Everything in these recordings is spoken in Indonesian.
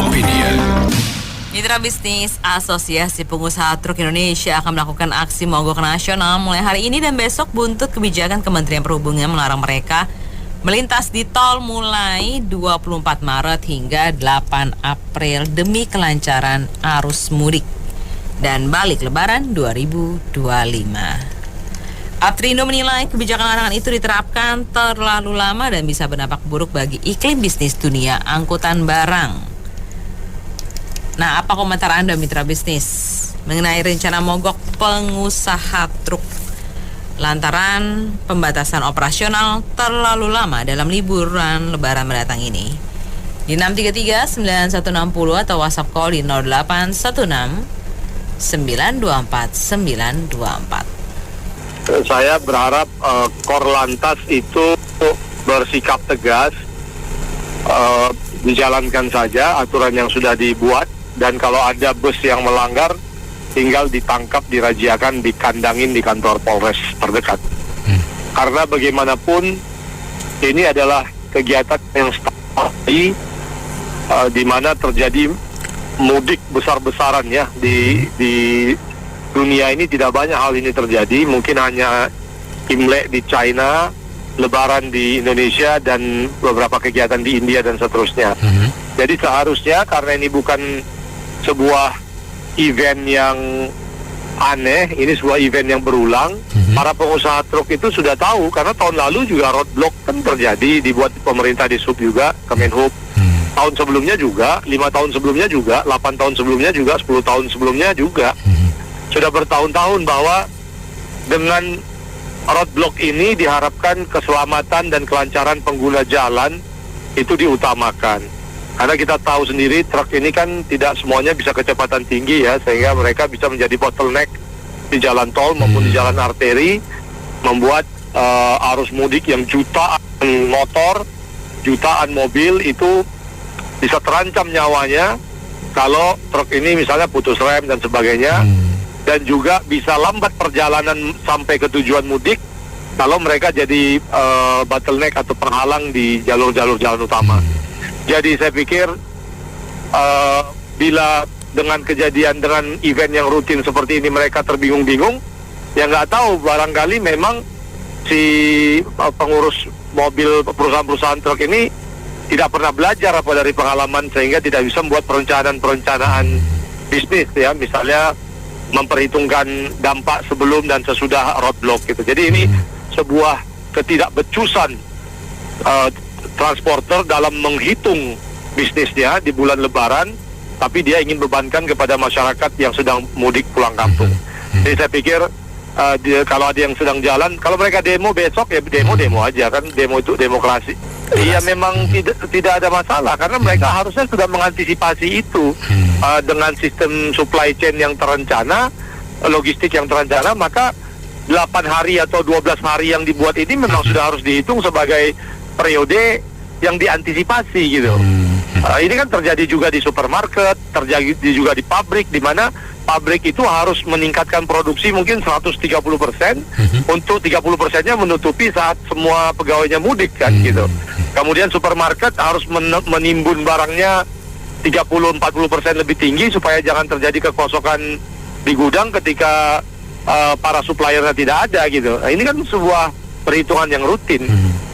Opinion. Mitra Bisnis Asosiasi Pengusaha Truk Indonesia akan melakukan aksi mogok nasional mulai hari ini dan besok buntut kebijakan Kementerian Perhubungan melarang mereka melintas di tol mulai 24 Maret hingga 8 April demi kelancaran arus mudik dan balik Lebaran 2025. Aptrindo menilai kebijakan larangan itu diterapkan terlalu lama dan bisa berdampak buruk bagi iklim bisnis dunia angkutan barang. Nah, apa komentar Anda mitra bisnis mengenai rencana mogok pengusaha truk lantaran pembatasan operasional terlalu lama dalam liburan Lebaran mendatang ini? Di 633-9160 atau WhatsApp call di 0816 924 924. Saya berharap Korlantas itu bersikap tegas, dijalankan saja aturan yang sudah dibuat, dan kalau ada bus yang melanggar tinggal ditangkap, dirajiakan, dikandangin di kantor Polres terdekat. Karena bagaimanapun ini adalah kegiatan yang studi di mana terjadi mudik besar-besaran ya di dunia ini. Tidak banyak hal ini terjadi, mungkin hanya Imlek di China, Lebaran di Indonesia, dan beberapa kegiatan di India dan seterusnya. Jadi seharusnya karena ini bukan sebuah event yang aneh, ini sebuah event yang berulang. Para pengusaha truk itu sudah tahu, karena tahun lalu juga roadblock kan terjadi, dibuat pemerintah di Sub juga, Kemenhub. Tahun sebelumnya juga, 5 tahun sebelumnya juga, 8 tahun sebelumnya juga, 10 tahun sebelumnya juga. Sudah bertahun-tahun bahwa dengan roadblock ini diharapkan keselamatan dan kelancaran pengguna jalan itu diutamakan. Karena kita tahu sendiri truk ini kan tidak semuanya bisa kecepatan tinggi ya, sehingga mereka bisa menjadi bottleneck di jalan tol maupun di jalan arteri, membuat arus mudik yang jutaan motor, jutaan mobil itu bisa terancam nyawanya kalau truk ini misalnya putus rem dan sebagainya. Dan juga bisa lambat perjalanan sampai ke tujuan mudik kalau mereka jadi bottleneck atau penghalang di jalur-jalur jalan utama. Jadi saya pikir bila dengan kejadian, dengan event yang rutin seperti ini mereka terbingung-bingung, ya nggak tahu, barangkali memang si pengurus mobil perusahaan-perusahaan truk ini tidak pernah belajar apa dari pengalaman, sehingga tidak bisa membuat perencanaan bisnis ya, misalnya memperhitungkan dampak sebelum dan sesudah roadblock gitu. Jadi ini sebuah ketidakbecusan transporter dalam menghitung bisnisnya di bulan Lebaran, tapi dia ingin bebankan kepada masyarakat yang sedang mudik pulang kampung. Jadi saya pikir kalau ada yang sedang jalan, kalau mereka demo besok ya demo aja, kan demo itu demokrasi. Iya, memang tidak ada masalah karena mereka harusnya sudah mengantisipasi itu dengan sistem supply chain yang terencana, logistik yang terencana, maka 8 hari atau 12 hari yang dibuat ini memang sudah harus dihitung sebagai periode yang diantisipasi gitu. Ini kan terjadi juga di supermarket, terjadi juga di pabrik, di mana pabrik itu harus meningkatkan produksi mungkin 130% untuk 30%-nya menutupi saat semua pegawainya mudik kan gitu. Kemudian supermarket harus menimbun barangnya 30-40% lebih tinggi supaya jangan terjadi kekosongan di gudang ketika para suppliernya tidak ada gitu. Nah, ini kan sebuah perhitungan yang rutin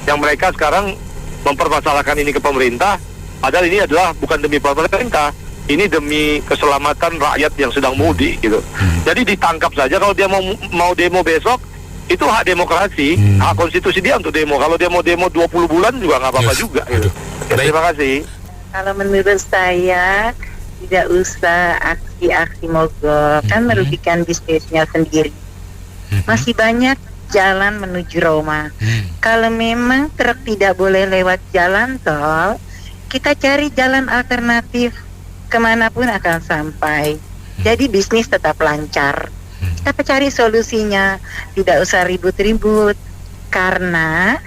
yang mereka sekarang mempermasalahkan ini ke pemerintah, padahal ini adalah bukan demi pemerintah, ini demi keselamatan rakyat yang sedang mudik gitu. Jadi ditangkap saja. Kalau dia mau demo besok, itu hak demokrasi, hak konstitusi dia untuk demo. Kalau dia mau demo 20 bulan juga nggak apa-apa juga gitu. Ya, terima kasih. Kalau menurut saya tidak usah aksi-aksi mogok, kan merugikan bisnisnya sendiri. Masih banyak jalan menuju Roma. Kalau memang truk tidak boleh lewat jalan tol, kita cari jalan alternatif, kemanapun akan sampai. Jadi bisnis tetap lancar. Kita cari solusinya, tidak usah ribut-ribut, karena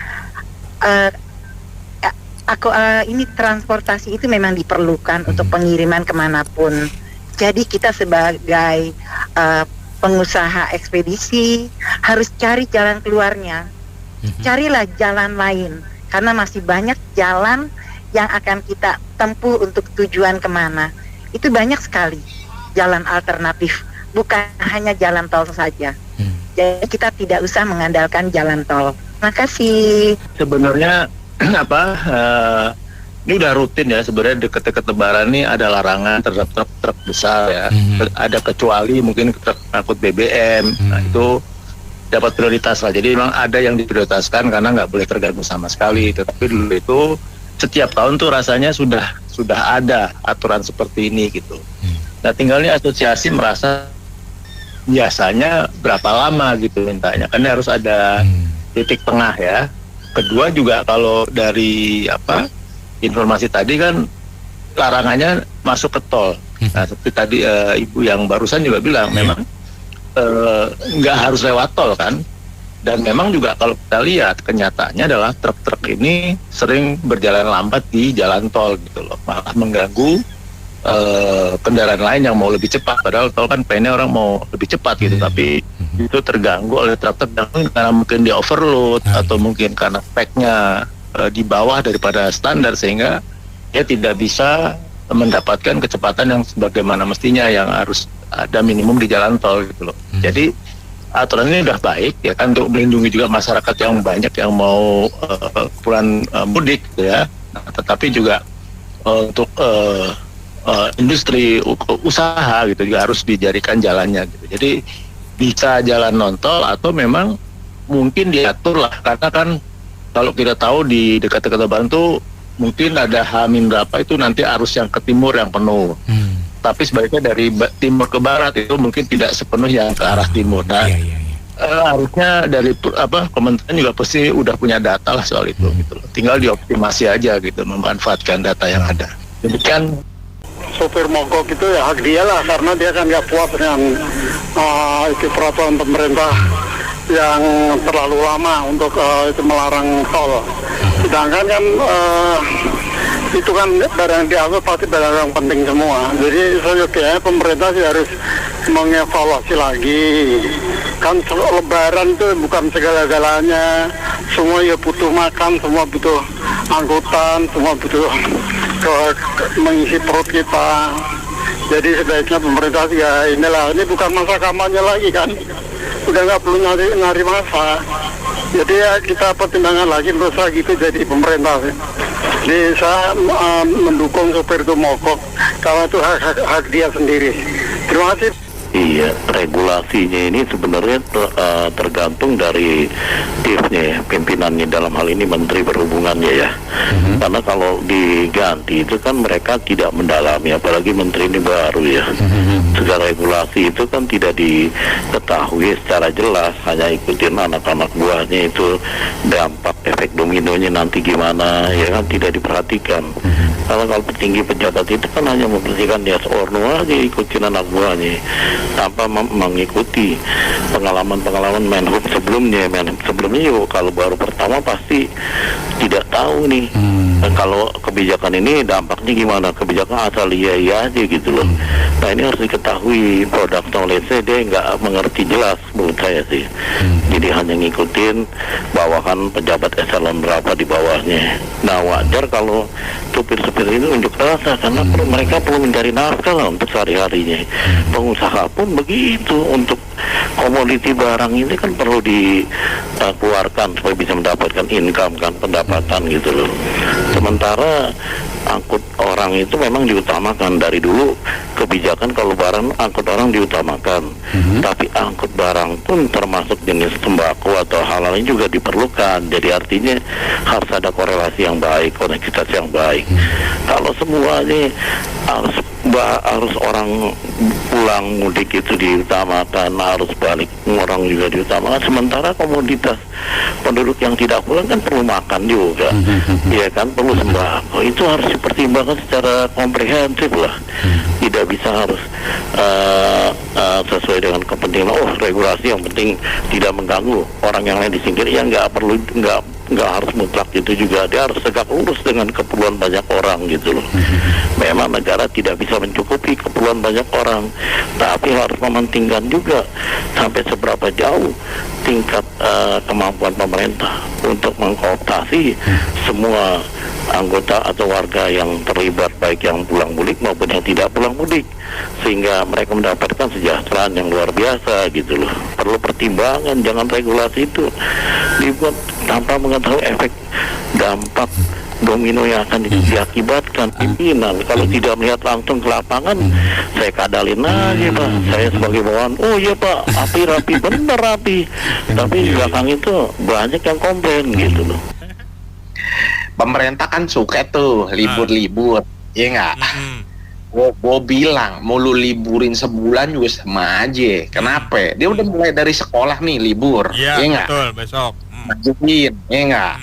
ini transportasi itu memang diperlukan untuk pengiriman kemanapun. Jadi kita sebagai pengusaha ekspedisi harus cari jalan keluarnya. Carilah jalan lain, karena masih banyak jalan yang akan kita tempuh untuk tujuan kemana. Itu banyak sekali jalan alternatif, bukan hanya jalan tol saja. Jadi kita tidak usah mengandalkan jalan tol. Terima kasih. Sebenarnya ini udah rutin ya, sebenarnya deket-deket Lebaran nih ada larangan terhadap truk-truk besar ya. Ada kecuali mungkin truk angkut BBM. Nah itu dapat prioritas lah. Jadi memang ada yang diprioritaskan karena nggak boleh terganggu sama sekali. Tetapi dulu itu setiap tahun tuh rasanya sudah ada aturan seperti ini gitu. Nah tinggalnya asosiasi merasa biasanya berapa lama gitu mintanya. Karena harus ada titik tengah ya. Kedua juga kalau dari informasi tadi kan larangannya masuk ke tol. Nah seperti tadi ibu yang barusan juga bilang memang nggak harus lewat tol kan. Dan memang juga kalau kita lihat kenyataannya adalah truk-truk ini sering berjalan lambat di jalan tol gitu loh, malah mengganggu kendaraan lain yang mau lebih cepat. Padahal tol kan pengennya orang mau lebih cepat gitu, tapi itu terganggu oleh truk-truk karena mungkin di overload atau mungkin karena speknya di bawah daripada standar sehingga dia tidak bisa mendapatkan kecepatan yang sebagaimana mestinya yang harus ada minimum di jalan tol gitu loh. Jadi aturan ini udah baik ya kan untuk melindungi juga masyarakat yang banyak yang mau pulang mudik gitu ya. Nah, tetapi juga untuk industri usaha gitu juga harus dijadikan jalannya gitu. Jadi bisa jalan non tol atau memang mungkin diatur lah karena kan kalau kita tahu di dekat-dekat Lebaran tuh mungkin ada H-min berapa itu nanti arus yang ke timur yang penuh. Tapi sebaliknya dari timur ke barat itu mungkin tidak sepenuh yang ke arah timur. Nah, harusnya dari kementerian juga pasti udah punya data lah soal itu gitu loh. Tinggal dioptimasi aja gitu, memanfaatkan data yang ada. Demikian. Sopir mogok itu ya hak dia lah karena dia kan nggak puas dengan itu peraturan pemerintah yang terlalu lama untuk itu melarang tol. Sedangkan kan itu kan barang diangkut pasti barang yang penting semua. Jadi seyogianya pemerintah sih harus mengevaluasi lagi. Kan Lebaran itu bukan segala-galanya. Semua ya butuh makan, semua butuh angkutan, semua butuh mengisi perut kita. Jadi sebaiknya pemerintah ya ini bukan masa kampanye lagi kan. Udah nggak perlu nyari masa. Jadi ya kita pertimbangkan lagi terus lagi itu jadi pemerintah sih. Jadi saya mendukung sopir itu mogok kalau itu hak dia sendiri. Terima kasih. Iya, regulasinya ini sebenarnya tergantung dari chiefnya ya, pimpinannya dalam hal ini Menteri Perhubungannya ya. Karena kalau diganti itu kan mereka tidak mendalami, apalagi Menteri ini baru ya. Segala regulasi itu kan tidak diketahui secara jelas, hanya ikutin anak-anak buahnya itu dampak efek dominonya nanti gimana ya kan tidak diperhatikan. Kalau petinggi pejabat itu kan hanya membersihkan yes or no aja, ikutin anak buahnya tanpa mengikuti pengalaman Menhub sebelumnya. Yuk kalau baru pertama pasti tidak tahu nih kalau kebijakan ini dampaknya gimana, kebijakan asal iya aja gitu loh. Nah ini harus diketahui, produk knowledge-nya dia nggak mengerti jelas menurut saya sih. Jadi hanya ngikutin bawahan pejabat eselon berapa di bawahnya. Nah wajar kalau supir-supir ini unjuk rasa karena mereka perlu mencari nafkah lah untuk sehari-harinya. Pengusaha pun begitu, untuk komoditi barang ini kan perlu dikeluarkan supaya bisa mendapatkan income kan, pendapatan gitu loh. Sementara angkut orang itu memang diutamakan dari dulu, kebijakan kalau barang angkut orang diutamakan, tapi angkut barang pun termasuk jenis sembako atau hal lain juga diperlukan. Jadi artinya harus ada korelasi yang baik, koneksitas yang baik. Kalau semuanya harus orang pulang mudik itu diutamakan, harus balik orang juga diutamakan, sementara komoditas penduduk yang tidak pulang kan perlu makan juga, ya kan, perlu sembako. Itu harus dipertimbangkan secara komprehensif lah. Tidak bisa harus sesuai dengan kepentingan regulasi yang penting tidak mengganggu orang yang lain disingkir, ya nggak nggak harus mutlak itu juga. Dia harus tegak lurus dengan keperluan banyak orang gitu loh. Memang negara tidak bisa mencukupi keperluan banyak orang, tapi harus mementingkan juga sampai seberapa jauh tingkat kemampuan pemerintah untuk mengkooptasi semua anggota atau warga yang terlibat, baik yang pulang mudik maupun yang tidak pulang mudik, sehingga mereka mendapatkan kesejahteraan yang luar biasa gitu loh. Perlu pertimbangan, jangan regulasi itu dibuat tanpa mengetahui efek dampak domino yang akan diakibatkan pimpinan. Kalau tidak melihat langsung ke lapangan, saya kadalin aja Pak, saya sebagai bawahan, oh iya Pak, rapi bener rapi, tapi di belakang itu banyak yang komplain gitu loh. Pemerintah kan suka tuh libur-libur, ya nggak? Gue bilang mau lu liburin sebulan juga sama aja. Kenapa? Dia udah mulai dari sekolah nih libur, ya nggak? Betul, besok. Majuin, ya nggak?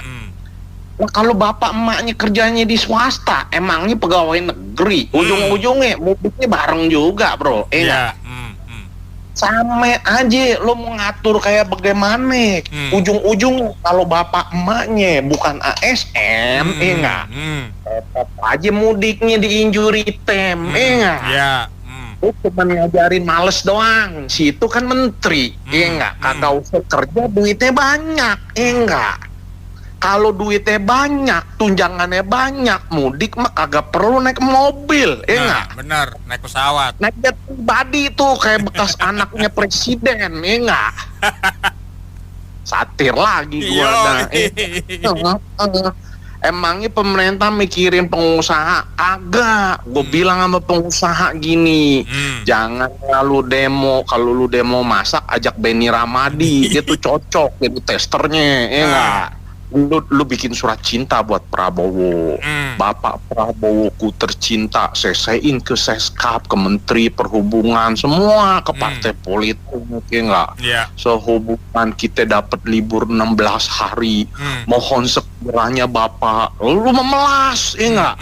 Nah, kalau bapak emaknya kerjanya di swasta, emangnya pegawai negeri, ujung-ujungnya mudiknya bareng juga, bro, ya nggak? Sama aja lo mau ngatur kayak bagaimana, ujung-ujung kalau bapak emaknya bukan ASN, enggak, tetap aja mudiknya di injury time, enggak. Lo cuma ngajarin males doang, situ kan menteri, enggak, kagak usah kerja duitnya banyak, enggak. Kalau duitnya banyak, tunjangannya banyak, mudik mah kagak perlu naik mobil, enggak? Bener, naik pesawat. Naik jet pribadi tuh kayak bekas anaknya presiden, enggak? Satir lagi gua dah. Emangnya pemerintah mikirin pengusaha? Agak. Gue bilang sama pengusaha gini, jangan lu demo. Kalau lu demo masak, ajak Benny Ramadi, dia tuh cocok jadi testernya, enggak? Lu bikin surat cinta buat Prabowo, Bapak Prabowo ku tercinta, sesein ke Seskap, ke Menteri Perhubungan, semua ke partai politik, ya enggak? Sehubungan kita dapat libur 16 hari, mohon sekiranya Bapak lu memelas, ya enggak?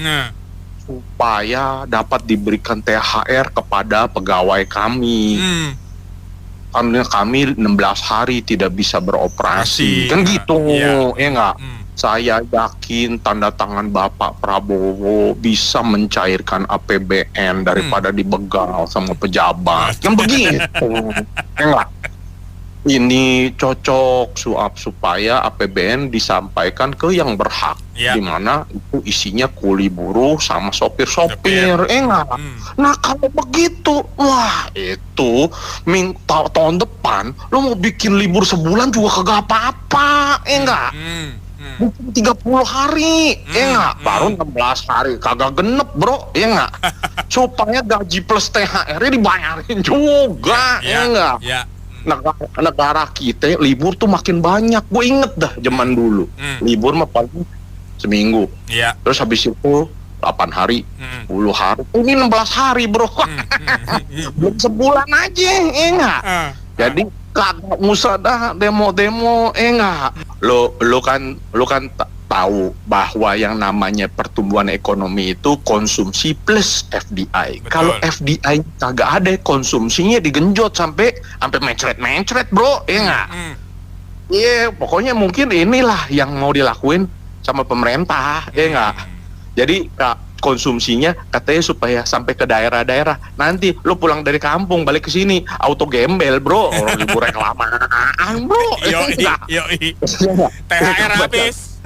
Supaya dapat diberikan THR kepada pegawai kami. Karena kami 16 hari tidak bisa beroperasi, kan gitu, ya enggak? Saya yakin tanda tangan Bapak Prabowo bisa mencairkan APBN daripada dibegal sama pejabat, kan begitu, ya enggak? Ini cocok supaya APBN disampaikan ke yang berhak, di mana itu isinya kuli buruh sama sopir-sopir, enggak? Nah kalau begitu, wah itu tahun depan lo mau bikin libur sebulan juga kagak apa-apa, enggak? Mungkin 30 hari, enggak? Baru 16 hari, kagak genep bro, enggak? Supaya gaji plus THR-nya dibayarin juga, enggak? Negara kita libur tuh makin banyak. Gue inget dah zaman dulu, libur mah paling seminggu, terus habis itu 8 hari, 10 hari, ini 16 hari bro. Belum sebulan aja, enggak? Jadi kagak usah dah demo-demo, enggak? Lo kan tahu bahwa yang namanya pertumbuhan ekonomi itu konsumsi plus FDI. Kalau FDI kagak ada, konsumsinya digenjot sampai mencret-mencret bro, ya nggak? Iya, pokoknya mungkin inilah yang mau dilakuin sama pemerintah, ya nggak? Jadi konsumsinya katanya supaya sampai ke daerah-daerah. Nanti lo pulang dari kampung balik ke sini auto gembel bro, orang liburnya kelamaan bro. Yoi. THR habis.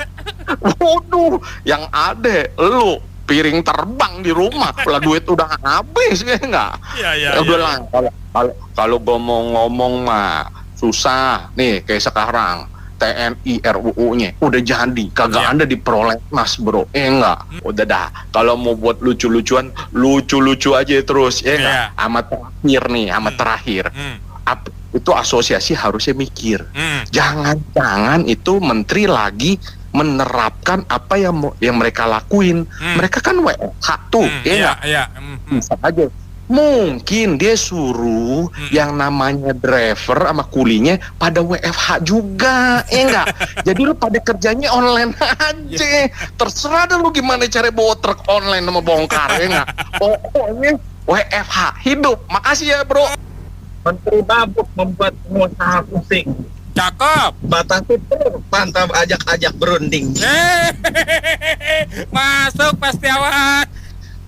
Waduh, yang ada lu piring terbang di rumah, lah duit udah habis, ya enggak? Udah lah, kalau ngomong mah susah nih, kayak sekarang TNI RUU-nya udah jadi, kagak ada di prolegnas bro, enggak? Udah dah, kalau mau buat lucu-lucuan, lucu aja terus, ya enggak? Amat terakhir itu asosiasi harusnya mikir, jangan-jangan itu menteri lagi menerapkan apa yang mereka lakuin. Mereka kan WFH tuh, ya bisa aja. Mungkin dia suruh yang namanya driver sama kulinya pada WFH juga, ya enggak? Jadi lu pada kerjanya online aja. Terserah dah lu gimana cara bawa truk online sama bongkar, ya enggak? Pokoknya WFH hidup. Makasih ya bro. Menteri mabuk membuat pengusaha pusing. Cakep. Batasi pantau ajak-ajak berunding. Masuk Pak Setiawan.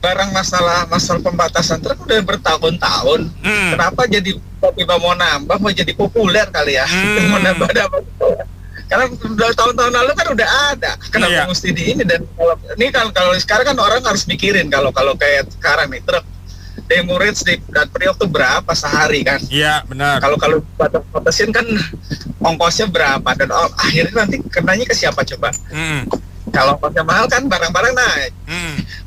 Barang masalah pembatasan truk udah bertahun-tahun. Kenapa jadi tiba-tiba mau nambah, mau jadi populer kali ya? Mau nambah. Karena udah tahun-tahun lalu kan udah ada. Kenapa mesti di ini? Dan kalau sekarang kan orang harus mikirin kalau kayak sekarang nih truk demo rates di Priok tuh berapa sehari kan? Iya, benar. Kalau batasin kan ongkosnya berapa dan akhirnya nanti kenanya ke siapa coba? Kalau ongkosnya mahal kan barang-barang naik.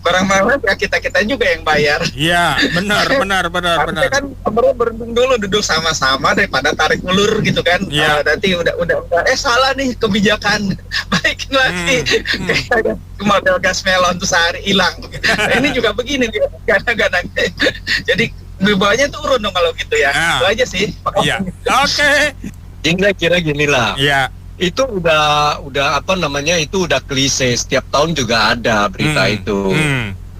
Barang mahal ya kita juga yang bayar. Iya, benar. Harusnya kan berunding dulu, duduk sama-sama daripada tarik ulur gitu kan. Nanti udah salah nih kebijakan, baikin lagi. Kayak model gas melon tuh sehari hilang. Nah, ini juga begini kadang-kadang. Jadi bawahnya turun dong kalau gitu ya. Itu aja sih. Iya. Oke. Hingga kira gini lah. Iya. Itu udah apa namanya, itu udah klise, setiap tahun juga ada berita itu.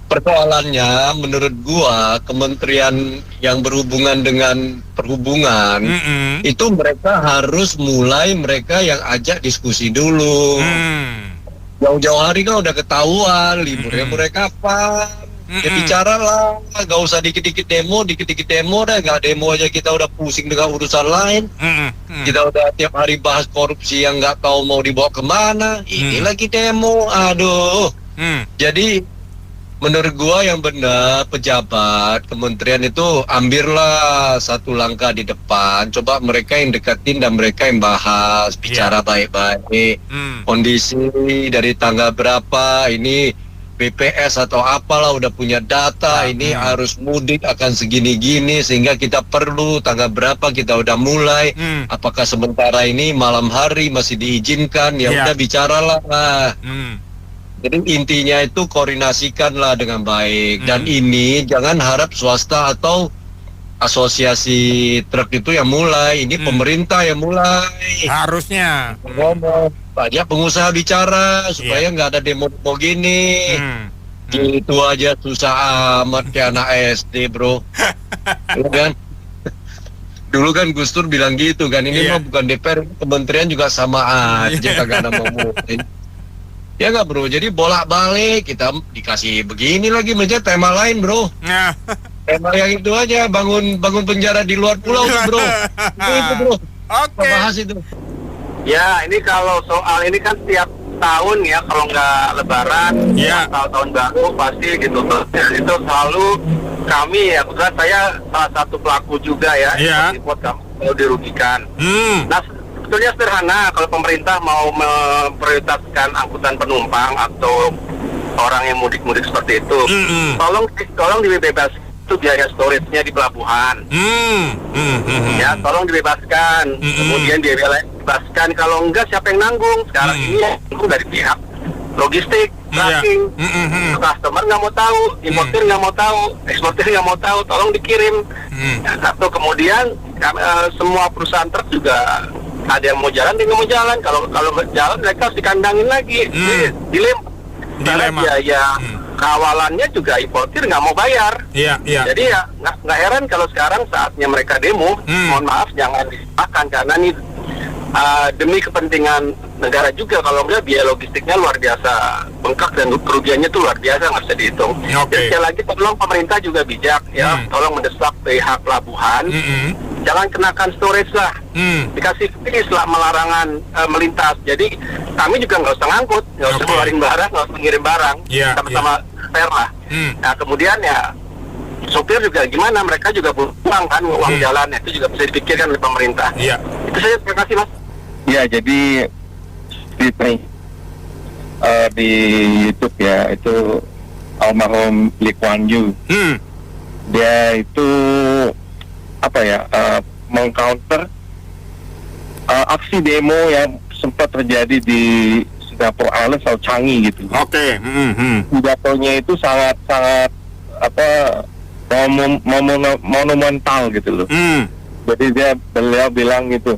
Persoalannya menurut gua kementerian yang berhubungan dengan perhubungan itu mereka harus mulai mereka yang ajak diskusi dulu. Jauh-jauh hari kan udah ketahuan liburnya mereka apa. Ya bicara lah, gak usah dikit-dikit demo dah, gak demo aja kita udah pusing dengan urusan lain. Kita udah tiap hari bahas korupsi yang gak tahu mau dibawa kemana. Ini lagi demo, aduh. Jadi menurut gua yang benar pejabat kementerian itu ambillah satu langkah di depan, coba mereka yang deketin dan mereka yang bahas, bicara baik-baik. Kondisi dari tanggal berapa ini BPS atau apalah udah punya data, ini harus mudik akan segini-gini sehingga kita perlu tanggal berapa kita udah mulai. Apakah sementara ini malam hari masih diizinkan? Ya udah bicaralah. Jadi intinya itu koordinasikanlah dengan baik. Dan ini jangan harap swasta atau asosiasi truk itu yang mulai, ini pemerintah yang mulai. Harusnya. Ngomong. Banyak pengusaha bicara supaya nggak ada demo-demo gini. Itu aja susah amat kayak anak SD, bro. Ya kan? Dulu kan Gus Dur bilang gitu kan, ini mah bukan DPR, kementerian juga sama aja, kagak ada mau ngomongin. Ya nggak, bro? Jadi bolak-balik kita dikasih begini lagi, macam tema lain, bro. Tema yang itu aja, bangun penjara di luar pulau tuh, bro. Itu, bro. Oke. Bahas itu. Ya, ini kalau soal ini kan setiap tahun ya, kalau nggak Lebaran atau tahun baru pasti gitu tuh. Ya, itu selalu kami ya, kebetulan saya salah satu pelaku juga ya, report kamu dirugikan. Nah, sebetulnya sederhana kalau pemerintah mau memprioritaskan angkutan penumpang atau orang yang mudik-mudik seperti itu, tolong dibebaskan itu biaya storage-nya di pelabuhan. Ya, tolong dibebaskan. Kemudian biaya lain dibebaskan. Kalau enggak siapa yang nanggung? Sekarang ini nanggung dari pihak logistik, tracking. Customer nggak mau tahu, importer nggak mau tahu, eksportir nggak mau tahu. Tolong dikirim. Satu, kemudian semua perusahaan truk juga ada yang mau jalan, dia nggak mau jalan. Kalau jalan mereka harus dikandangin lagi, dilempar. Karena biaya kawalannya juga importir nggak mau bayar. Jadi ya nggak heran kalau sekarang saatnya mereka demo. Mohon maaf, jangan disepakkan karena ini demi kepentingan negara juga. Kalau enggak biaya logistiknya luar biasa bengkak dan kerugiannya itu luar biasa, nggak bisa dihitung. Jadi sekali lagi tolong pemerintah juga bijak ya, tolong mendesak pihak pelabuhan. Jangan kenakan storage lah, dikasih fees lah melarangan melintas. Jadi kami juga nggak usah ngangkut, nggak usah ngeluarin barang, nggak usah ngirim barang, sama-sama fair lah. Nah kemudian ya sopir juga gimana, mereka juga butuh uang kan, uang jalan itu juga bisa dipikirkan oleh pemerintah. Itu saja, terima kasih Mas. Ya, jadi di YouTube ya, itu almarhum Lee Kuan Yew. Dia itu apa ya, mengcounter aksi demo yang sempat terjadi di Singapore Islands atau Changi gitu. Pidatonya itu sangat apa, monumental gitu loh. Jadi beliau bilang gitu,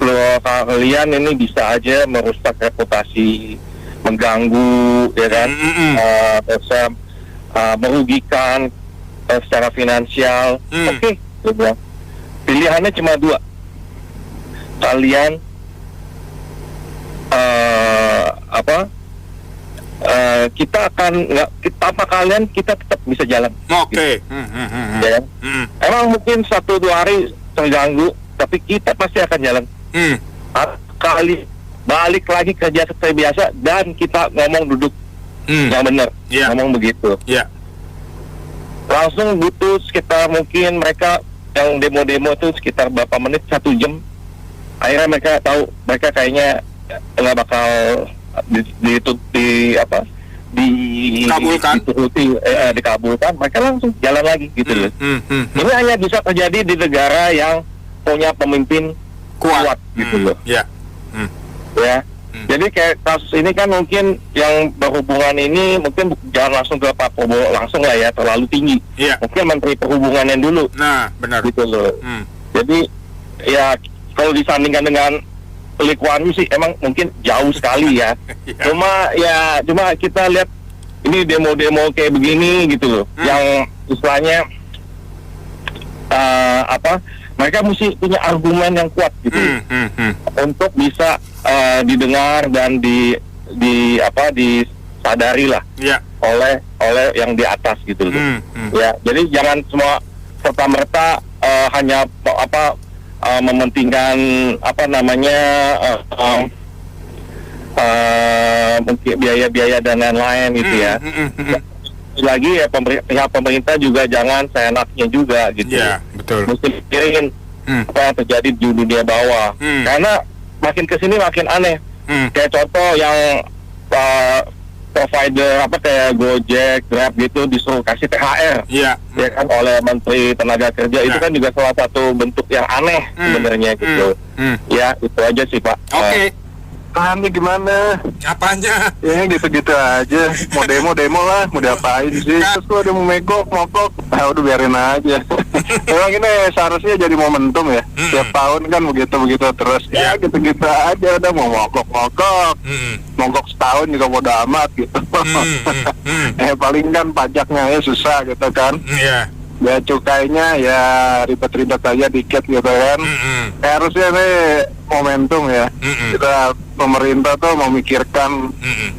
loh, kalian ini bisa aja merusak reputasi, mengganggu, ya kan, bisa merugikan secara finansial. Oke, pilihannya cuma dua. kalian kita akan nggak tanpa kalian kita tetap bisa jalan. Oke. Ya. Emang mungkin 1-2 hari terganggu, tapi kita pasti akan jalan. Kali balik lagi kerja seperti biasa dan kita ngomong duduk yang benar, ngomong begitu. Langsung butuh sekitar mungkin mereka yang demo-demo itu sekitar berapa menit, 1 jam. Akhirnya mereka tahu mereka kayaknya nggak bakal dikabulkan, mereka langsung jalan lagi gitu loh. Ini hanya bisa terjadi di negara yang punya pemimpin kuat gitu loh. Ya. Jadi kayak kasus ini kan mungkin yang berhubungan ini mungkin jangan langsung ke Pak Prabowo langsung lah ya, terlalu tinggi. Mungkin Menteri Perhubungannya dulu. Nah, benar. Gitu loh. Jadi ya kalau disandingkan dengan Lee Kuan Yew sih emang mungkin jauh sekali ya. Cuma kita lihat ini demo-demo kayak begini gitu loh, yang istilahnya mereka mesti punya argumen yang kuat gitu untuk bisa didengar dan disadari lah oleh yang di atas gitu loh. Ya, jadi jangan semua serta-merta hanya mementingkan mungkin biaya-biaya dan lain-lain gitu ya. Lagi ya pihak pemerintah juga jangan seenaknya juga gitu. Betul. Mesti pikirin apa yang terjadi di dunia bawah. Karena makin kesini makin aneh. Kayak contoh yang provider kayak Gojek, Grab gitu disuruh kasih THR, ya kan oleh Menteri Tenaga Kerja. Itu kan juga salah satu bentuk yang aneh sebenarnya gitu. Ya itu aja sih Pak. Oke. Tahannya gimana? Apanya? Ya gitu-gitu aja. Mau demo lah, mau diapain sih? Terus lu ada mau mogok, udah biarin aja. Emang ini seharusnya jadi momentum ya. Setiap tahun kan begitu terus. Ya gitu-gitu aja, udah mau mogok setahun juga bodo amat gitu. Paling kan pajaknya ya susah gitu kan. Ya cukainya ya ribet-ribet aja dikit gitu kan. Harusnya nih momentum ya. Kita pemerintah tuh memikirkan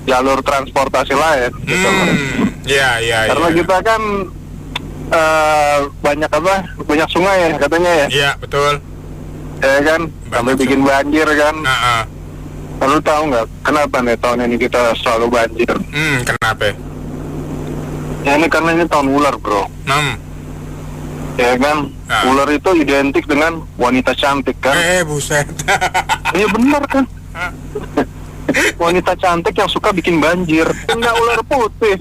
jalur transportasi lain gitu. Karena kita kan banyak sungai ya katanya ya. Iya, betul. Ya kan, sampai bikin banjir kan. Lalu tahu nggak kenapa nih tahun ini kita selalu banjir? Kenapa? Ya ini karena ini tahun ular bro. Ya kan, ular itu identik dengan wanita cantik kan. Buset. Iya benar kan. Wanita cantik yang suka bikin banjir. Enggak ular putih.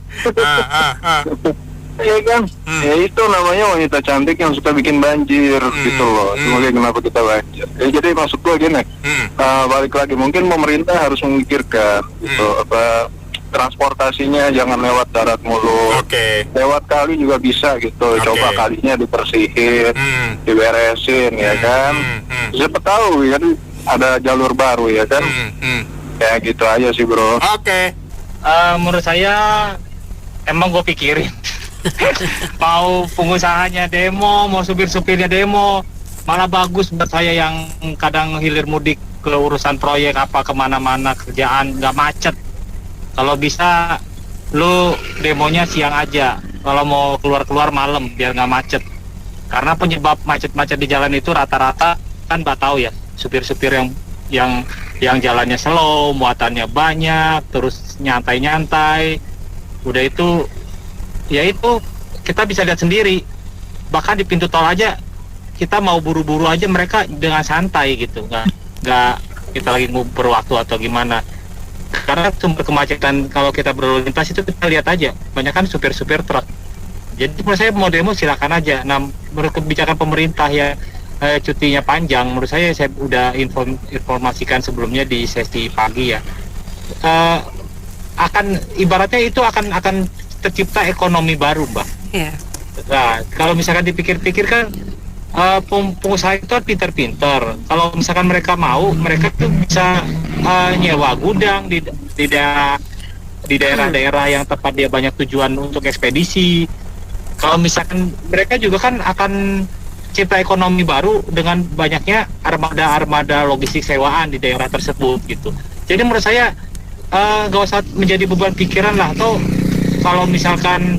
Iya kan. Ya itu namanya wanita cantik yang suka bikin banjir gitu loh. Semoga kenapa kita banjir. Ya, jadi maksud gue gini, balik lagi mungkin pemerintah harus memikirkan gitu transportasinya jangan lewat darat mulu. Lewat kali juga bisa gitu. Coba kalinya dibersihin, diberesin ya kan. Siapa tahu ya kan ada jalur baru ya kan. Ya gitu aja sih bro. Menurut saya emang gue pikirin mau pengusahanya demo, mau supir-supirnya demo, malah bagus buat saya yang kadang hilir mudik ke urusan proyek apa kemana-mana kerjaan nggak macet. Kalau bisa lu demonya siang aja, kalau mau keluar malam biar nggak macet. Karena penyebab macet-macet di jalan itu rata-rata kan Mbak tahu ya, supir-supir yang jalannya slow, muatannya banyak, terus nyantai-nyantai. Udah itu, ya itu kita bisa lihat sendiri. Bahkan di pintu tol aja kita mau buru-buru aja mereka dengan santai gitu, nggak kita lagi nguber waktu atau gimana. Karena sumber kemacetan kalau kita berlalu lintas itu kita lihat aja, banyak kan supir-supir truk. Jadi menurut saya mau demo silakan aja. Nah, menurut kebijakan pemerintah ya cutinya panjang, menurut saya udah informasikan sebelumnya di sesi pagi ya. Akan ibaratnya itu akan tercipta ekonomi baru, Mbak. Nah, kalau misalkan dipikir-pikir kan pengusaha itu pintar-pintar. Kalau misalkan mereka mau, mereka tuh bisa nyewa gudang di daerah-daerah yang tempat dia banyak tujuan untuk ekspedisi. Kalau misalkan mereka juga kan akan cipta ekonomi baru dengan banyaknya armada logistik sewaan di daerah tersebut gitu. Jadi menurut saya nggak usah menjadi beban pikiran lah, atau kalau misalkan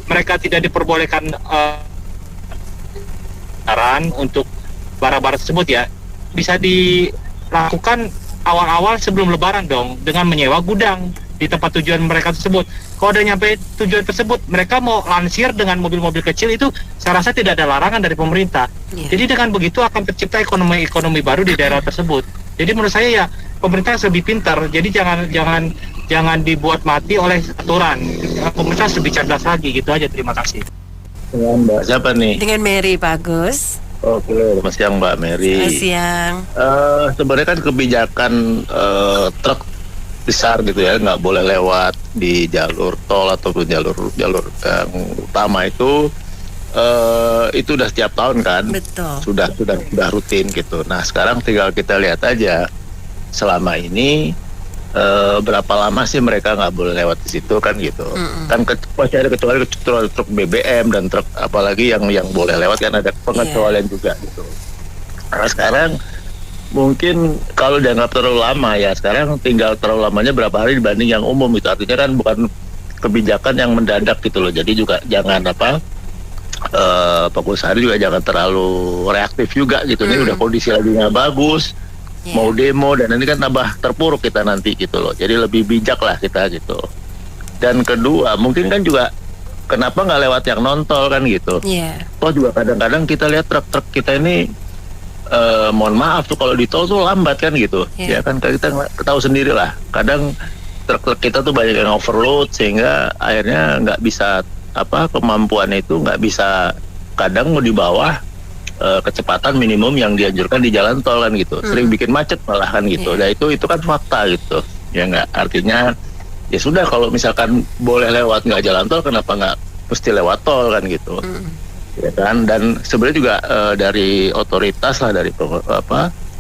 mereka tidak diperbolehkan untuk bara-bara tersebut ya, bisa dilakukan awal-awal sebelum lebaran dong, dengan menyewa gudang di tempat tujuan mereka tersebut. Kalau udah nyampe tujuan tersebut, mereka mau lansir dengan mobil-mobil kecil, itu saya rasa tidak ada larangan dari pemerintah. Jadi dengan begitu akan tercipta ekonomi baru di daerah tersebut. Jadi menurut saya ya pemerintah harus lebih pintar. Jadi jangan dibuat mati oleh aturan. Pemerintah harus lebih cerdas lagi, gitu aja. Terima kasih. Mbak siapa nih? Dengan Mary, Pak Agus. Oke, selamat siang Mbak Mary. Selamat siang. Sebenarnya kan kebijakan truk besar gitu ya, nggak boleh lewat di jalur tol ataupun jalur yang utama itu udah setiap tahun kan. Betul. Sudah rutin gitu. Nah sekarang tinggal kita lihat aja selama ini berapa lama sih mereka nggak boleh lewat di situ kan gitu. Kan masih ada kecuali truk BBM dan truk apalagi yang boleh lewat kan ada pengecualian juga gitu. Nah sekarang mungkin kalau dianggap terlalu lama ya, sekarang tinggal terlalu lamanya berapa hari dibanding yang umum itu. Artinya kan bukan kebijakan yang mendadak gitu loh. Jadi juga jangan pengusaha juga jangan terlalu reaktif juga gitu. Ini udah kondisi lagi nggak bagus, mau demo dan ini kan tambah terpuruk kita nanti gitu loh. Jadi lebih bijak lah kita gitu. Dan kedua mungkin kan juga kenapa nggak lewat yang non-tol kan gitu. Toh juga kadang-kadang kita lihat truk-truk kita ini mohon maaf tuh kalau di tol tuh lambat kan gitu. Ya kan kita tahu sendiri lah. Kadang truk-truk kita tuh banyak yang overload sehingga akhirnya nggak bisa kemampuannya itu nggak bisa kadang mau di bawah kecepatan minimum yang dianjurkan di jalan tol kan gitu. Sering bikin macet malah kan gitu. Nah itu kan fakta gitu. Ya nggak, artinya ya sudah kalau misalkan boleh lewat nggak jalan tol, kenapa nggak mesti lewat tol kan gitu. Ya kan, dan sebenarnya juga dari otoritas lah, dari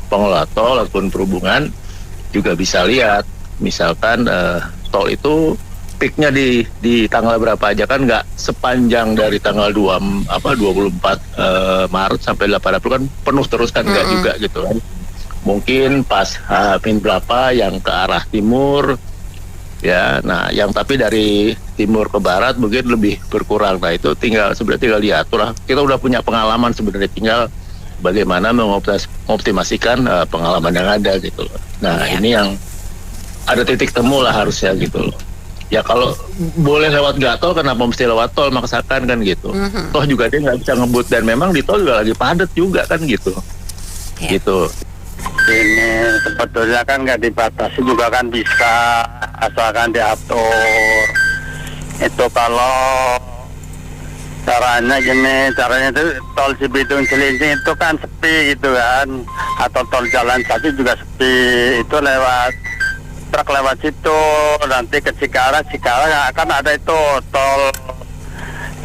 pengelola tol ataupun perhubungan juga bisa lihat misalkan tol itu peaknya di tanggal berapa aja kan, nggak sepanjang dari tanggal 24 Maret sampai 8 April kan penuh terus kan, nggak juga gitu kan. Mungkin pas H-min berapa yang ke arah timur ya, nah yang tapi dari timur ke barat mungkin lebih berkurang. Nah itu sebenarnya tinggal diatur lah. Kita udah punya pengalaman sebenarnya, tinggal bagaimana mengoptimasikan pengalaman yang ada gitu loh. Nah ini yang ada titik temu lah harusnya gitu loh. Ya kalau boleh lewat tol, kenapa mesti lewat tol maksakan kan gitu. Toh juga dia nggak bisa ngebut, dan memang di tol juga lagi padat juga kan gitu. Gitu. Ini sebetulnya kan nggak dibatasi juga kan, bisa asalkan diatur. Itu kalau caranya itu tol Cibitung Cilincing itu kan sepi gitu kan, atau tol Jalan Satu juga sepi. Itu truk lewat situ, nanti ke Cikarang kan ada itu tol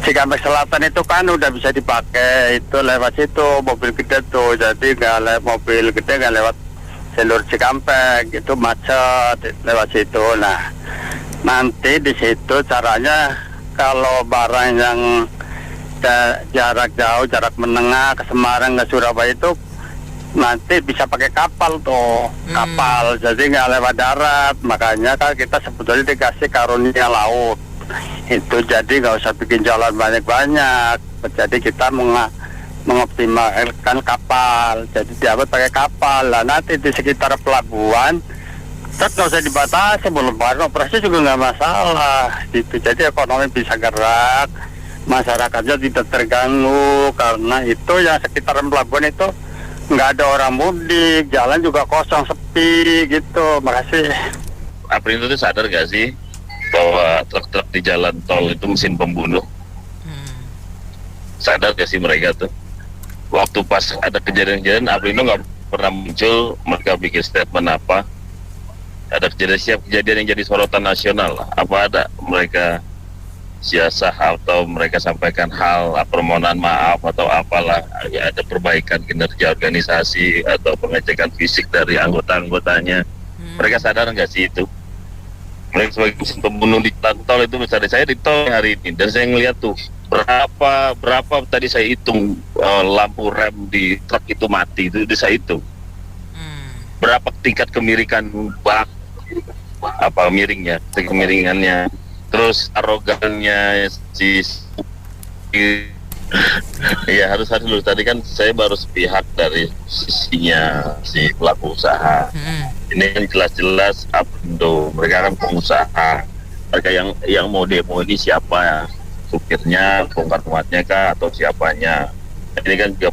Cikampek Selatan itu kan udah bisa dipakai, itu lewat situ mobil gede tuh, jadi mobil gede nggak lewat jalur Cikampek, itu macet lewat situ. Nah nanti di situ caranya kalau barang yang jarak jauh, jarak menengah ke Semarang ke Surabaya itu nanti bisa pakai kapal tuh, kapal, jadi nggak lewat darat. Makanya kan kita sebetulnya dikasih karunia laut itu, jadi nggak usah bikin jalan banyak-banyak, jadi kita mengoptimalkan kapal, jadi dibuat pakai kapal lah. Nanti di sekitar pelabuhan truk nggak usah dibatasi, belum operasi juga nggak masalah gitu. Jadi ekonomi bisa gerak, masyarakatnya tidak terganggu, karena itu yang sekitaran pelabuhan itu nggak ada orang mudik, jalan juga kosong, sepi gitu. Makasih. Aprindo itu sadar gak sih bahwa truk-truk di jalan tol itu mesin pembunuh? Sadar gak sih mereka tuh? Waktu pas ada kejadian-kejadian, Aprindo nggak pernah muncul, mereka bikin statement apa? Ada kejadian yang jadi sorotan nasional, apa ada mereka siasah atau mereka sampaikan hal permohonan maaf atau apalah, ya ada perbaikan kinerja organisasi atau pengecekan fisik dari anggota-anggotanya. Mereka sadar nggak sih itu? Mereka sebagai mesin pembunuh di tol itu, misalnya saya di tol hari ini dan saya ngeliat tuh berapa tadi saya hitung lampu rem di truk itu mati, itu saya hitung. Berapa tingkat kemirikan bak, apa miringnya, kemiringannya, terus arogannya ya harus dulu. Tadi kan saya baru sepihak dari sisinya si pelaku usaha. Ini kan jelas-jelas Aprindo, mereka kan pengusaha. Mereka yang mau demo ini siapa ya? Supirnya, bongkar muatnya kah atau siapanya? Ini kan juga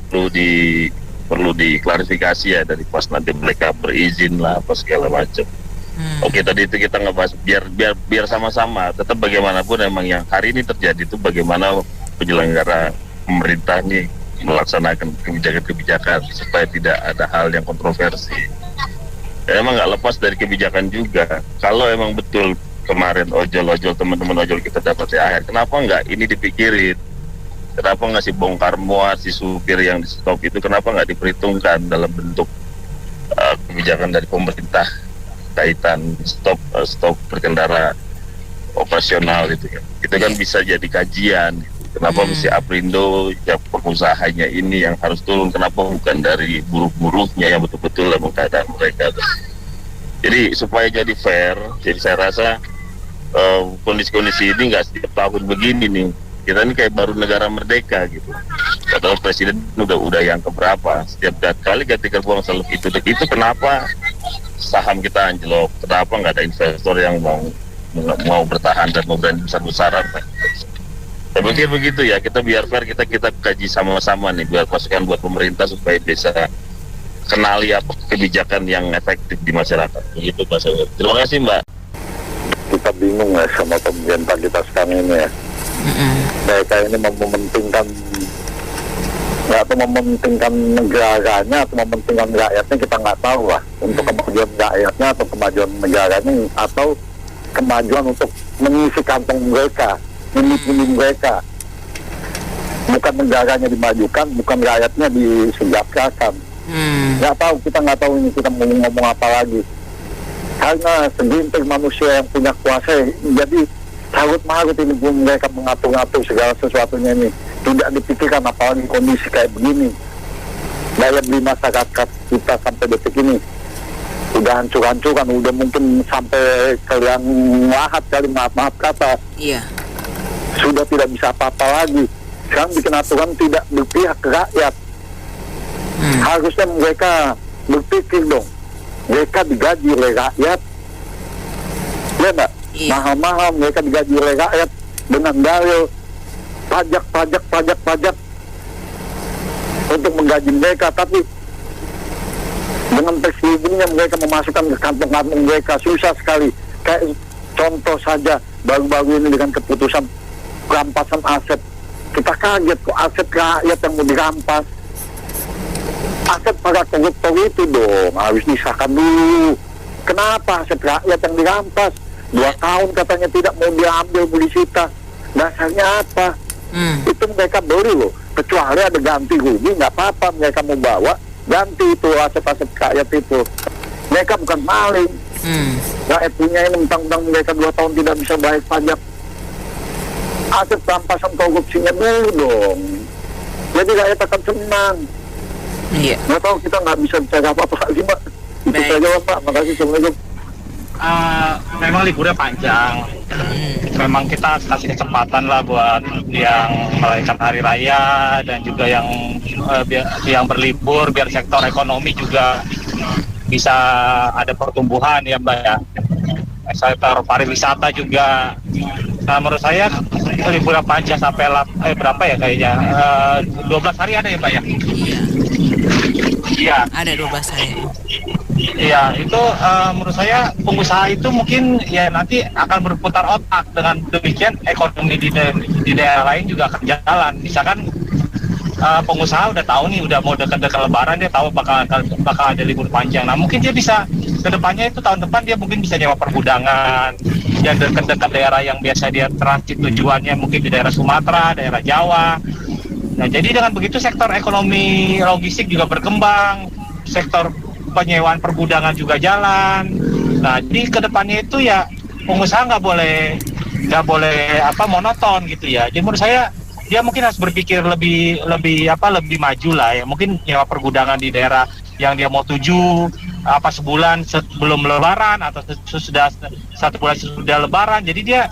perlu diklarifikasi ya, dari pas nanti mereka berizin lah apa segala macam. Oke, tadi itu kita ngebahas biar sama-sama. Tetap bagaimanapun emang yang hari ini terjadi itu bagaimana penyelenggara pemerintah ini melaksanakan kebijakan-kebijakan supaya tidak ada hal yang kontroversi. Ya, emang nggak lepas dari kebijakan juga. Kalau emang betul kemarin ojol-ojol, teman-teman ojol kita dapat THR, kenapa nggak ini dipikirin? Kenapa nggak si bongkar muat, si supir yang di stop itu kenapa nggak diperhitungkan dalam bentuk kebijakan dari pemerintah kaitan stop berkendara operasional itu ya. Itu kan bisa jadi kajian. Kenapa mesti Aprindo ya pengusahanya ini yang harus turun? Kenapa bukan dari buruh-buruhnya yang betul-betul dalam keadaan mereka? Jadi supaya jadi fair, jadi saya rasa kondisi-kondisi ini nggak setiap tahun begini nih. Kita ini kayak baru negara merdeka gitu. Padahal presiden udah yang keberapa? Setiap kali ketika buang seluk itu kenapa saham kita anjlok? Kenapa nggak ada investor yang mau bertahan dan mau berani besar-besaran? Saya pikir begitu ya, kita biar fair, kita kaji sama-sama nih, biar masukan buat pemerintah supaya bisa kenali apa kebijakan yang efektif di masyarakat. Begitu Pak Sawir. Terima kasih Mbak. Kita bingung ya sama pemerintah kita sekarang ini ya. Mereka ini mementingkan negaranya atau mementingkan rakyatnya, kita nggak tahu lah. Untuk kemajuan rakyatnya atau kemajuan negaranya atau kemajuan untuk mengisi kantong mereka, ini mereka. Bukan negaranya dimajukan, bukan rakyatnya disejahterakan. Nggak tahu, kita nggak tahu ini kita mau ngomong apa lagi. Karena segelintir manusia yang punya kuasa, jadi carut-marut ini mereka mengatur-ngatur segala sesuatunya ini. Tidak dipikirkan, apalagi kondisi kayak begini. Daya beli masyarakat kita sampai detik ini udah hancur-hancuran, udah mungkin sampai ke yang lahat kali, maaf kata. Iya. Sudah tidak bisa apa-apa lagi. Sekarang bikin aturan tidak berpihak ke rakyat. Harusnya mereka berpikir dong, mereka digaji oleh rakyat, ya enggak? Mahal-mahal mereka digaji oleh rakyat dengan dalil pajak untuk menggaji mereka, tapi dengan terselubungnya mereka memasukkan ke kantong-kantong mereka, susah sekali. Kayak contoh saja baru-baru ini dengan keputusan perampasan aset, kita kaget kok aset rakyat yang mau dirampas. Aset para koruptor itu dong harus disahkan dulu. Kenapa aset rakyat yang dirampas? 2 tahun katanya tidak mau diambil, mau disita. Dasarnya apa? Itu mereka beli loh. Kecuali ada ganti rugi, nggak apa-apa, mereka mau bawa ganti itu aset-aset rakyat itu. Mereka bukan maling. Rakyat punya ini mentang-mentang mereka 2 tahun tidak bisa bayar pajak. Aset perampasan korupsinya dulu dong. Jadi rakyat akan senang. Iya. Nggak tahu, kita nggak bisa bicara apa-apa lagi Mbak. Itu saja Pak, makasih. Assalamualaikum. Memang liburnya panjang. Memang kita kasih kesempatan lah buat yang merayakan hari raya dan juga yang berlibur, biar sektor ekonomi juga bisa ada pertumbuhan ya Mbak ya. Sektor pariwisata juga. Nah, menurut saya liburan panjang sampai berapa ya kayaknya 12 hari ada ya Mbak ya? Iya. Ada 12 hari. Iya, itu menurut saya pengusaha itu mungkin ya nanti akan berputar otak, dengan demikian ekonomi di daerah lain juga akan jalan. Misalkan pengusaha udah tahu nih, udah mau dekat-dekat Lebaran, dia tahu bakal ada libur panjang. Nah mungkin dia bisa kedepannya itu tahun depan dia mungkin bisa nyewa pergudangan yang dekat-dekat daerah yang biasa dia transit tujuannya, mungkin di daerah Sumatera, daerah Jawa. Nah jadi dengan begitu sektor ekonomi logistik juga berkembang, sektor penyewaan pergudangan juga jalan. Nah jadi kedepannya itu ya pengusaha nggak boleh monoton gitu ya. Jadi menurut saya dia mungkin harus berpikir lebih maju lah ya. Mungkin nyewa pergudangan di daerah yang dia mau tuju sebulan sebelum Lebaran atau sudah 1 bulan sesudah Lebaran. Jadi dia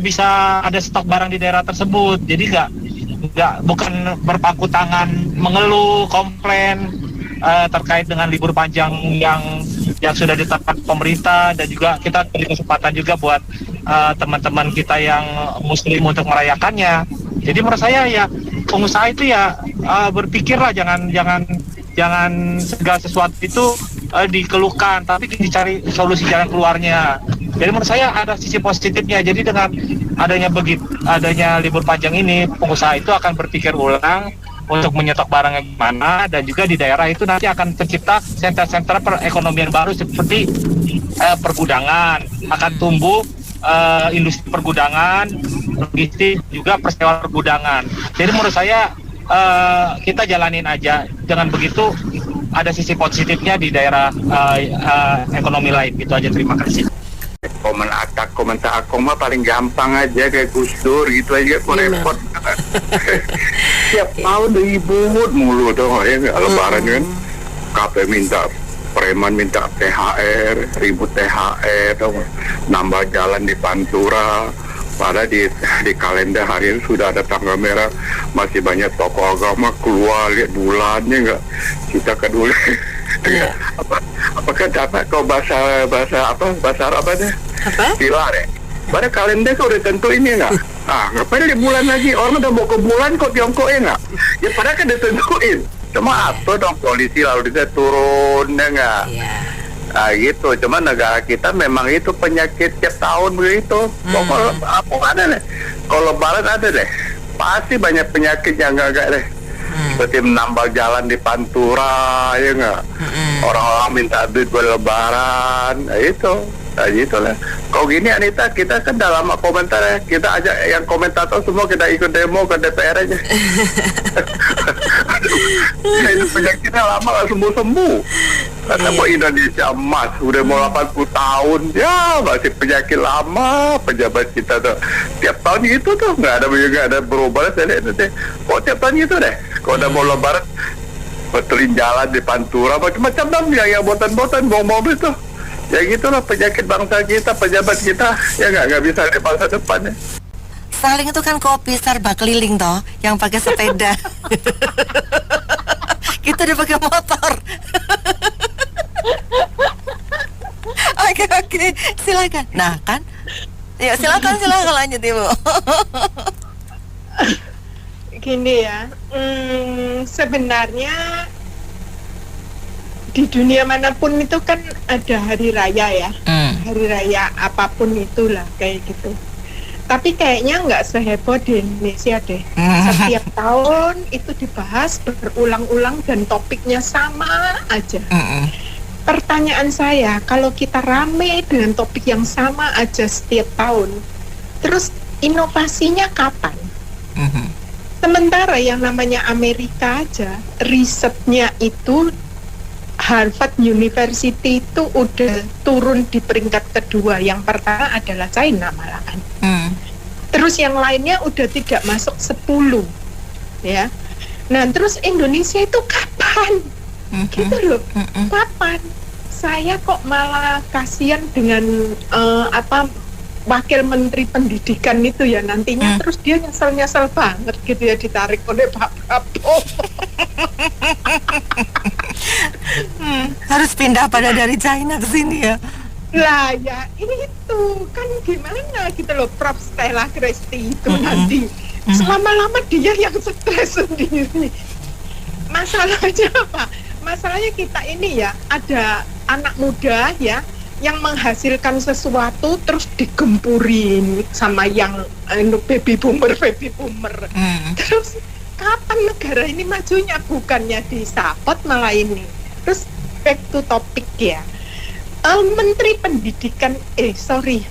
bisa ada stok barang di daerah tersebut. Jadi bukan berpaku tangan mengeluh, komplain terkait dengan libur panjang yang sudah ditetapkan pemerintah, dan juga kita beri kesempatan juga buat teman-teman kita yang muslim untuk merayakannya. Jadi menurut saya ya pengusaha itu ya berpikirlah, jangan segala sesuatu itu dikeluhkan, tapi dicari solusi jalan keluarnya. Jadi menurut saya ada sisi positifnya. Jadi dengan adanya libur panjang ini, pengusaha itu akan berpikir ulang untuk menyetok barangnya gimana, dan juga di daerah itu nanti akan tercipta sentra-sentra perekonomian baru seperti pergudangan, akan tumbuh industri pergudangan, logistik, juga persewaan pergudangan. Jadi menurut saya kita jalanin aja, dengan begitu ada sisi positifnya di daerah ekonomi lain. Gitu aja, terima kasih. Komentar Akong mah paling gampang aja, kayak Gus Dur gitu aja, kok repot. Tiap tahun ribut mulu dong ya, Lebaran kan. KP minta, preman minta THR, ribut THR dong, nambah jalan di Pantura. Padahal di kalender hari ini sudah ada tanggal merah, masih banyak tokoh agama keluar lihat bulannya nggak. Kita kedua apakah dapat kau bahasa Arab ada? Pilar ya. Pada kalender kau udah tentu ini nggak? Ngapain di bulan lagi? Orang udah mau ke bulan kok Tiongkok nggak? Ya padahal kan ditentuin. Cuma apa dong polisi lalu dia turun ya nggak? Gitu. Cuma negara kita memang itu penyakit tiap tahun begitu. Pokoknya apa ada deh? Kalau Lebaran ada deh. Pasti banyak penyakit yang enggak deh. Seperti menambah jalan di Pantura, ya nggak? Orang-orang minta duit buat Lebaran, itu. Nah, gitu lah. Kau gini Anita, kita kan dalam komentar ya, kita ajak yang komentator semua kita ikut demo ke DPR aja. Itu penyakitnya lama gak sembuh-sembuh. Kata mau Indonesia emas, udah mau 80 tahun, ya masih penyakit lama. Pejabat kita tuh tiap tahun gitu tuh, nggak ada berubah. Kok tiap tahun gitu deh. Kalau udah mau Lebaran, betulin jalan di Pantura, macam-macam dong yang botan-botan, bong mobil tuh. Ya gitulah penyakit bangsa kita, pejabat kita, ya nggak bisa di masa depan ya. Saling itu kan kopi serba keliling toh, yang pakai sepeda. Kita udah pakai motor. Oke, silakan. Nah kan, ya silakan lanjut Ibu. Gini ya, sebenarnya di dunia manapun itu kan ada hari raya ya, hari raya apapun itulah kayak gitu. Tapi kayaknya nggak seheboh di Indonesia deh. Setiap tahun itu dibahas berulang-ulang dan topiknya sama aja. Pertanyaan saya, kalau kita rame dengan topik yang sama aja setiap tahun, terus inovasinya kapan? Sementara yang namanya Amerika aja, risetnya itu Harvard University itu udah turun di peringkat kedua. Yang pertama adalah China malahan. Terus yang lainnya udah tidak masuk 10 ya. Nah terus Indonesia itu kapan? Gitu loh. Kapan? Saya kok malah kasihan dengan Wakil Menteri Pendidikan itu ya nantinya terus dia nyesel banget gitu ya ditarik oleh Pak Prabowo. Harus pindah pada dari China ke sini ya. Lah ya itu kan gimana gitu loh, Prof Stella Kresti itu nanti selama-lama dia yang stres sendiri. Masalahnya apa? Masalahnya kita ini ya ada anak muda ya yang menghasilkan sesuatu terus digempurin sama yang baby boomer. Terus kapan negara ini majunya? Bukannya disapot malah ini. Terus back to topic ya. Menteri Pendidikan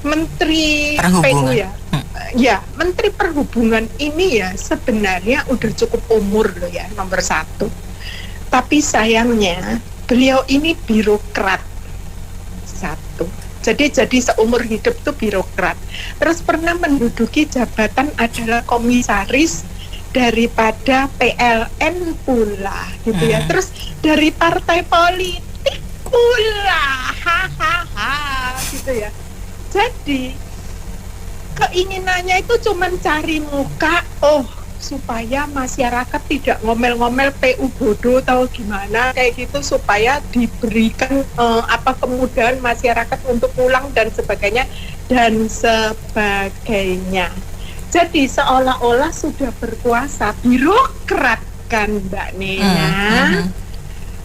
Menteri PU ya. Ya, Menteri Perhubungan ini ya sebenarnya udah cukup umur loh ya, nomor 1. Tapi sayangnya beliau ini birokrat. 1. Jadi seumur hidup tuh birokrat. Terus pernah menduduki jabatan adalah komisaris daripada PLN pula gitu ya. Terus dari partai politik pula. Hahaha gitu ya. Jadi keinginannya itu cuman cari muka, supaya masyarakat tidak ngomel-ngomel PU bodoh atau gimana kayak gitu, supaya diberikan kemudahan masyarakat untuk pulang dan sebagainya. Jadi seolah-olah sudah berkuasa, birokrat kan Mbak Nena.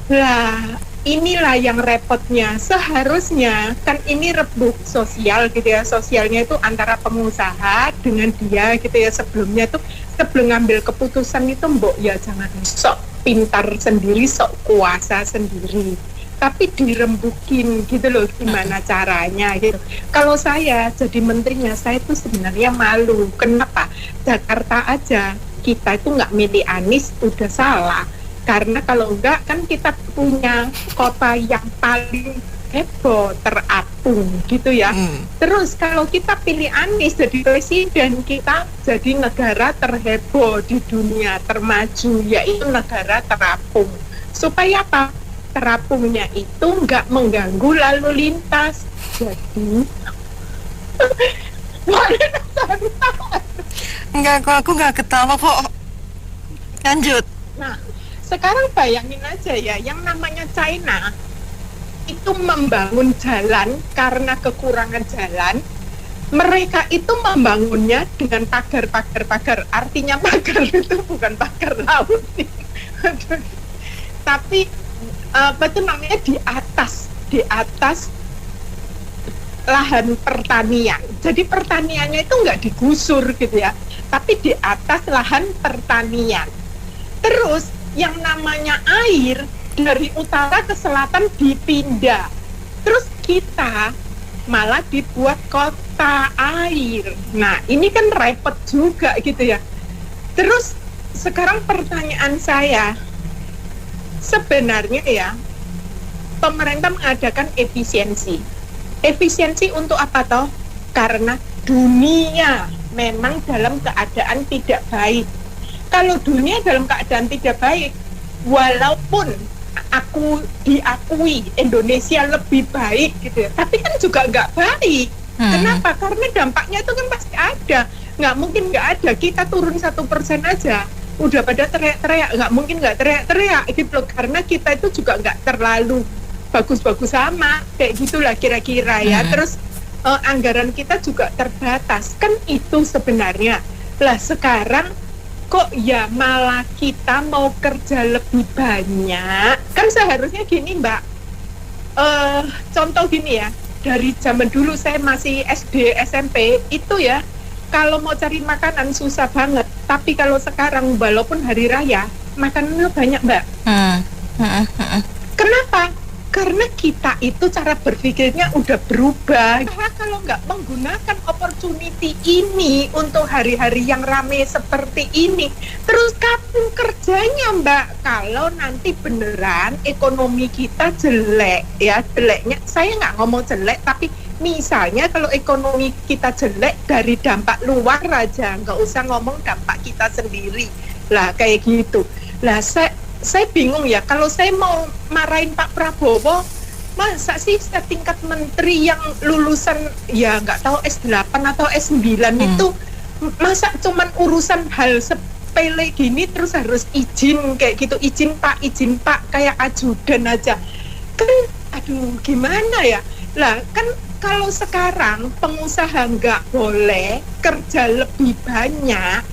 Lah inilah yang repotnya. Seharusnya kan ini rebut sosial gitu ya. Sosialnya itu antara pengusaha dengan dia gitu ya. Sebelumnya tuh sebelum ngambil keputusan itu mbok ya jangan sok pintar sendiri, sok kuasa sendiri, tapi dirembukin gitu loh gimana caranya gitu. Kalau saya jadi menterinya, saya itu sebenarnya malu. Kenapa? Jakarta aja kita itu nggak milih Anies udah salah. Karena kalau enggak kan kita punya kota yang paling heboh, terapung gitu ya. Terus kalau kita pilih Anies jadi presiden, kita jadi negara terheboh di dunia, termaju, yaitu negara terapung. Supaya apa? Terapungnya itu enggak mengganggu lalu lintas. Jadi enggak kok, aku enggak ketawa kok. Lanjut. Nah, sekarang bayangin aja ya, yang namanya China itu membangun jalan karena kekurangan jalan. Mereka itu membangunnya dengan pagar. Artinya pagar itu bukan pagar laut tapi apa itu namanya di atas lahan pertanian. Jadi pertaniannya itu nggak digusur gitu ya, tapi di atas lahan pertanian. Terus yang namanya air dari utara ke selatan dipindah. Terus kita malah dibuat kota air. Nah, ini kan repot juga gitu ya. Terus sekarang pertanyaan saya, sebenarnya ya, pemerintah mengadakan efisiensi. Efisiensi untuk apa toh? Karena dunia memang dalam keadaan tidak baik. Kalau dunia dalam keadaan tidak baik, walaupun aku diakui Indonesia lebih baik gitu ya, tapi kan juga nggak baik. Kenapa? Karena dampaknya itu kan pasti ada. Nggak mungkin nggak ada. Kita turun 1% aja udah pada teriak-teriak. Nggak mungkin nggak teriak-teriak gitu loh. Karena kita itu juga nggak terlalu bagus-bagus sama kayak gitulah kira-kira ya. Terus anggaran kita juga terbatas. Kan itu sebenarnya. Lah sekarang kok ya malah kita mau kerja lebih banyak. Kan seharusnya gini Mbak, contoh gini ya, dari zaman dulu saya masih SD, SMP itu ya, kalau mau cari makanan susah banget. Tapi kalau sekarang walaupun hari raya, makanannya banyak Mbak. Kenapa? Karena kita itu cara berpikirnya udah berubah. Karena kalau nggak menggunakan opportunity ini untuk hari-hari yang ramai seperti ini, terus kapan kerjanya Mbak? Kalau nanti beneran ekonomi kita jelek, ya jeleknya, saya nggak ngomong jelek, tapi misalnya kalau ekonomi kita jelek dari dampak luar aja, nggak usah ngomong dampak kita sendiri, lah kayak gitu. Lah saya bingung ya, kalau saya mau marahin Pak Prabowo, masa sih setingkat menteri yang lulusan ya nggak tahu S8 atau S9 itu, masa cuman urusan hal sepele gini terus harus izin kayak gitu, izin Pak kayak ajudan aja. Kan aduh gimana ya. Lah kan kalau sekarang pengusaha nggak boleh kerja lebih banyak,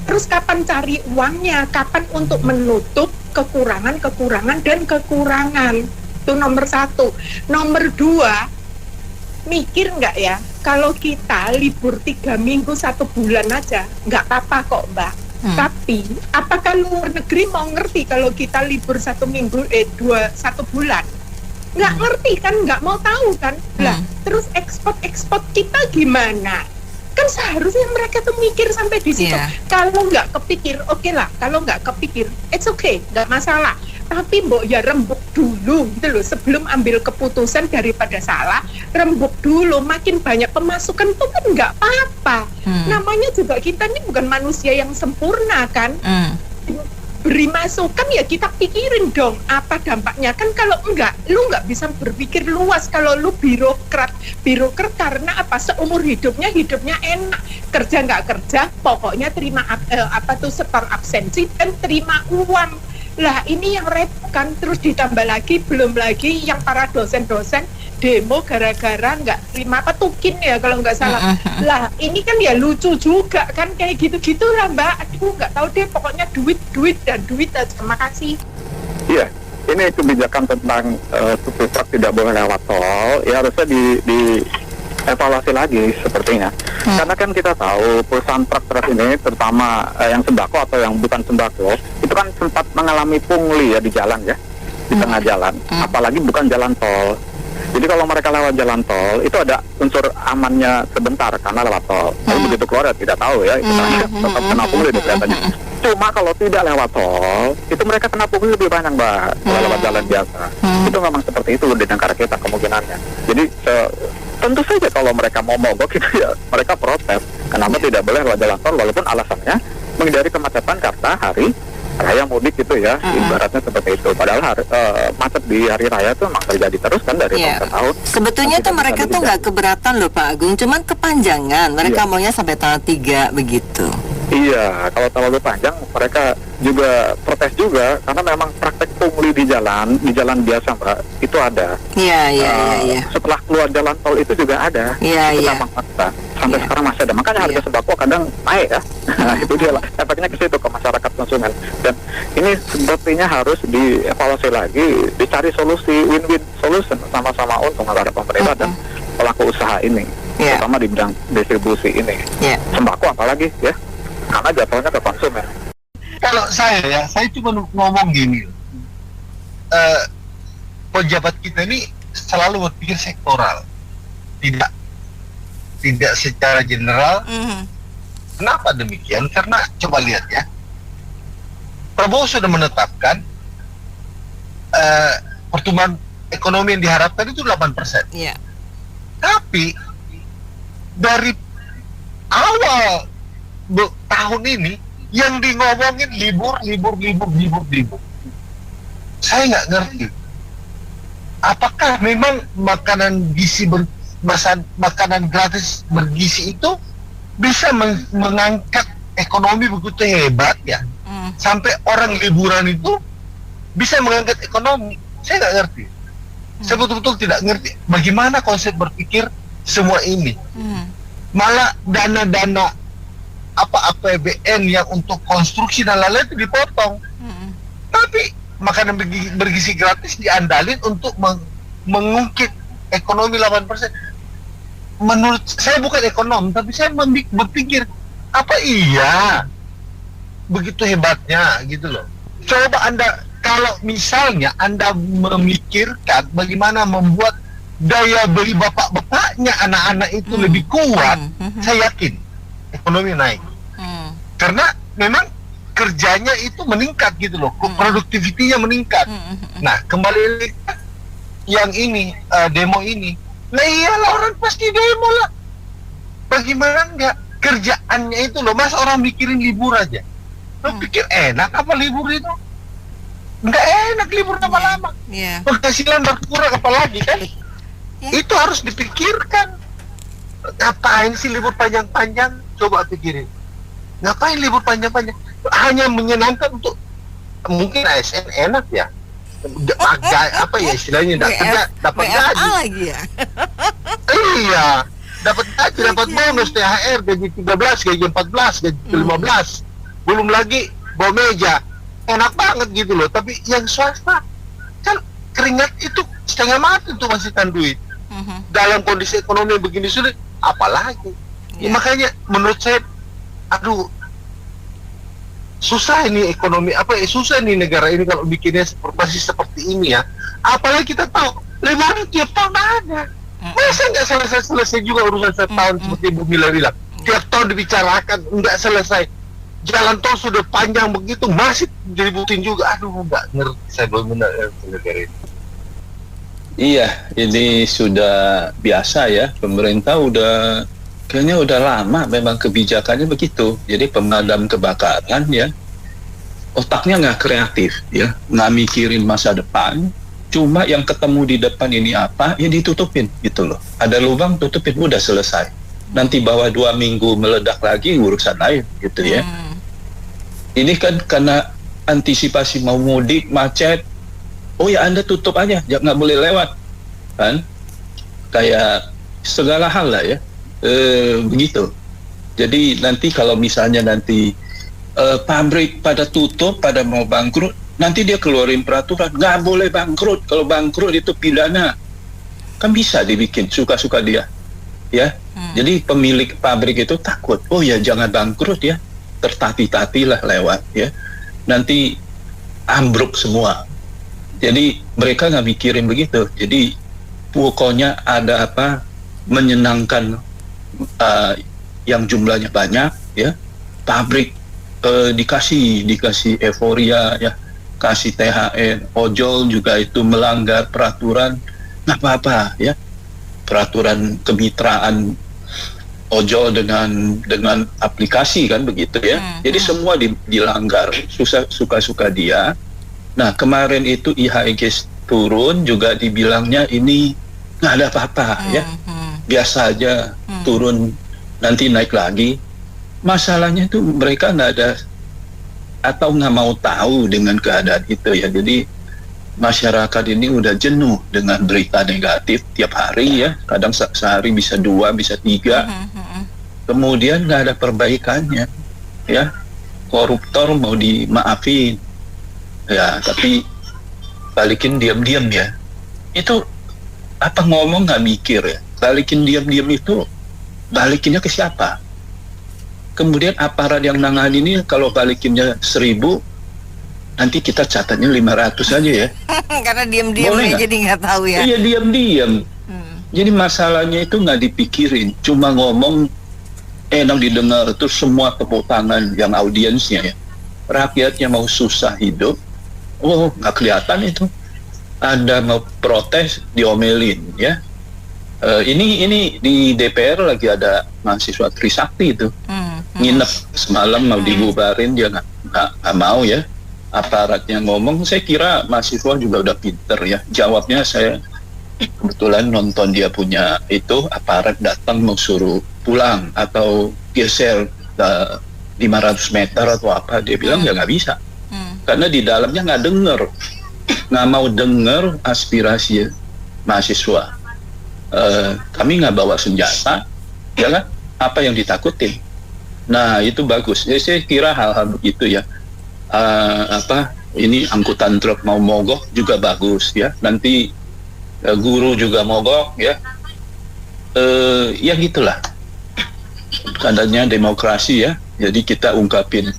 terus kapan cari uangnya, kapan untuk menutup kekurangan dan kekurangan. Itu nomor 1. Nomor 2, mikir nggak ya, kalau kita libur 3 minggu 1 bulan aja nggak apa-apa kok Mbak. Tapi apakah luar negeri mau ngerti kalau kita libur 1 minggu 1 bulan? Nggak ngerti kan, nggak mau tahu kan. Lah terus ekspor kita gimana? Kan seharusnya mereka tuh mikir sampai di situ. Kalau nggak kepikir, oke lah. Kalau nggak kepikir, it's okay, nggak masalah. tapi mbok ya rembuk dulu gitu loh, sebelum ambil keputusan daripada salah, rembuk dulu. Makin banyak pemasukan itu kan nggak apa-apa. Namanya juga kita ini bukan manusia yang sempurna kan. Beri masukan ya kita pikirin dong apa dampaknya. Kan kalau enggak, lu nggak bisa berpikir luas. Kalau lu birokrat karena apa, seumur hidupnya enak, kerja nggak kerja pokoknya terima setor absensi dan terima uang. Lah ini yang repot kan. Terus ditambah lagi, belum lagi yang para dosen-dosen demo gara-gara nggak terima tukin ya kalau nggak salah. Lah ini kan ya lucu juga kan, kayak gitu-gitu lah Mbak. Aduh nggak tahu deh, pokoknya duit aja. Terima kasih. Iya, ini kebijakan tentang supir truk tidak boleh lewat tol ya harusnya di evaluasi lagi sepertinya. Karena kan kita tahu perusahaan truk ini terutama yang sembako atau yang bukan sembako itu kan sempat mengalami pungli ya di jalan ya, di tengah jalan, apalagi bukan jalan tol. Jadi kalau mereka lewat jalan tol itu ada unsur amannya sebentar karena lewat tol. Tapi begitu keluar ya tidak tahu ya, itu tetap kena pungli kelihatannya. Cuma kalau tidak lewat tol itu mereka kena pungli lebih banyak Mbak kalau lewat jalan biasa. Itu memang seperti itu di negara kita kemungkinannya. Jadi tentu saja kalau mereka mau mogok itu ya mereka protes. Kenapa tidak boleh lewat jalan tol walaupun alasannya menghindari kemacetan karena hari raya mudik gitu ya, ibaratnya seperti itu. Padahal macet di hari raya itu memang terjadi terus kan dari tahun ke tahun. Sebetulnya tuh mereka tuh nggak keberatan loh Pak Agung, cuman kepanjangan. Mereka maunya sampai tanggal 3 begitu. Iya, kalau terlalu panjang mereka juga protes juga karena memang praktek pungli di jalan biasa Mbak itu ada. Iya. Setelah keluar jalan tol itu juga ada. Itu memang fakta. Sampai sekarang masih ada. Makanya harga sembako kadang naik ya. Itu dia lah. Efeknya ke situ ke masyarakat konsumen. Dan ini sepertinya harus dievaluasi lagi, dicari solusi win-win solution sama-sama untung antara pemerintah dan pelaku usaha ini, terutama di bidang distribusi ini. Sembako apalagi ya. Karena jatuhnya ke konsumen. Kalau saya cuma ngomong gini, pejabat kita ini selalu berpikir sektoral, tidak secara general. Kenapa demikian? Karena coba lihat ya, Prabowo sudah menetapkan pertumbuhan ekonomi yang diharapkan itu 8%. Tapi dari awal tahun ini yang di ngomongin libur. Saya nggak ngerti. Apakah memang makanan gratis bergizi itu bisa mengangkat ekonomi begitu hebat ya? Sampai orang liburan itu bisa mengangkat ekonomi. Saya nggak ngerti. Saya betul-betul tidak ngerti bagaimana konsep berpikir semua ini. Malah dana-dana APBN yang untuk konstruksi dan lain-lain itu dipotong. Tapi makanan bergizi gratis diandalin untuk mengungkit ekonomi 8%. Menurut saya bukan ekonom, tapi saya berpikir apa iya begitu hebatnya gitu loh. Coba Anda kalau misalnya Anda memikirkan bagaimana membuat daya beli bapak-bapaknya anak-anak itu lebih kuat, saya yakin ekonomi naik. Karena memang kerjanya itu meningkat gitu loh, produktivitinya meningkat. Nah, kembali yang ini, demo ini. Nah iyalah orang pasti demo lah. Bagaimana enggak? Kerjaannya itu loh, mas orang mikirin libur aja. Lo pikir enak apa libur itu? Enggak enak libur lama-lama. Penghasilan berkurang apalagi kan? Itu harus dipikirkan. Ngapain sih libur panjang-panjang? Coba pikirin. Ngapain libur panjang-panjang? Hanya menyenangkan untuk mungkin ASN enak ya. Apa ya istilahnya? Dapat gaji lagi ya. Iya, dapat gaji, dapat bonus THR, gaji 13, gaji 14, gaji 15. Belum lagi bawa meja. Enak banget gitu loh. Tapi yang swasta kan keringat itu setengah mati untuk menghasilkan duit. Dalam kondisi ekonomi begini sulit, apalagi. Makanya menurut saya susah ini ekonomi susah ini negara ini kalau bikinnya masih seperti ini ya. Apalagi kita tahu lebaran tiap tahun ada. Masa nggak selesai juga urusan setahun seperti Ibu Mila bilang. Tiap tahun dibicarakan nggak selesai. jalan tol sudah panjang begitu masih diributin juga. Aduh, nggak ngerti saya benar-benar negara ini. Iya, ini sudah biasa ya. Pemerintah kayaknya udah lama memang kebijakannya begitu. Jadi pemadam kebakaran ya, otaknya nggak kreatif ya, nggak mikirin masa depan. Cuma yang ketemu di depan ini apa, ya ditutupin gitu loh. Ada lubang, tutupin, udah selesai. Nanti bawah 2 minggu meledak lagi, urusan lain gitu ya. Ini kan karena antisipasi mau mudik, macet, oh ya Anda tutup aja, nggak boleh lewat kan, kayak segala hal lah ya, begitu. Jadi nanti kalau misalnya nanti pabrik pada tutup, pada mau bangkrut, nanti dia keluarin peraturan nggak boleh bangkrut, kalau bangkrut itu pidana, kan bisa dibikin suka-suka dia ya. Jadi pemilik pabrik itu takut, oh ya jangan bangkrut ya, tertati-tatilah lewat ya, nanti ambruk semua. Jadi mereka nggak mikirin begitu. Jadi pokoknya ada apa, menyenangkan yang jumlahnya banyak ya. Pabrik dikasih euforia ya, kasih THR. Ojol juga itu melanggar peraturan, nggak apa-apa ya. Peraturan kemitraan ojol dengan aplikasi kan begitu ya. Jadi semua dilanggar, suka-suka dia. Nah kemarin itu IHSG turun juga dibilangnya ini nggak ada apa-apa ya, biasa aja, turun nanti naik lagi. Masalahnya itu mereka nggak ada atau nggak mau tahu dengan keadaan itu ya. Jadi masyarakat ini udah jenuh dengan berita negatif tiap hari ya, kadang sehari bisa 2, bisa 3, kemudian nggak ada perbaikannya ya. Koruptor mau dimaafin ya, tapi balikin diam-diam ya. Itu apa ngomong nggak mikir ya, balikin diam-diam itu balikinnya ke siapa? Kemudian aparat yang nangani ini kalau balikinnya 1.000, nanti kita catatnya 500 aja ya. Karena diam-diam ya, jadi nggak tahu ya. Iya diam-diam. Jadi masalahnya itu nggak dipikirin, cuma ngomong enak didengar, terus semua tepuk tangan yang audiensnya ya. Rakyatnya mau susah hidup, oh nggak kelihatan itu. Ada mau protes diomelin ya. Ini di DPR lagi ada mahasiswa Trisakti itu nginep semalam mau dibubarin, dia nggak mau ya. Aparatnya ngomong, saya kira mahasiswa juga udah pinter ya. Jawabnya saya kebetulan nonton dia punya itu, aparat datang mau suruh pulang atau geser 500 meter atau apa, dia bilang ya nggak bisa. Karena di dalamnya nggak mau denger aspirasi mahasiswa. Kami nggak bawa senjata, ya kan? Apa yang ditakutin? Nah itu bagus. Jadi saya kira hal-hal begitu ya. Ini angkutan truk mau mogok juga bagus ya. Nanti guru juga mogok ya. Ya gitulah. Adanya demokrasi ya. Jadi kita ungkapin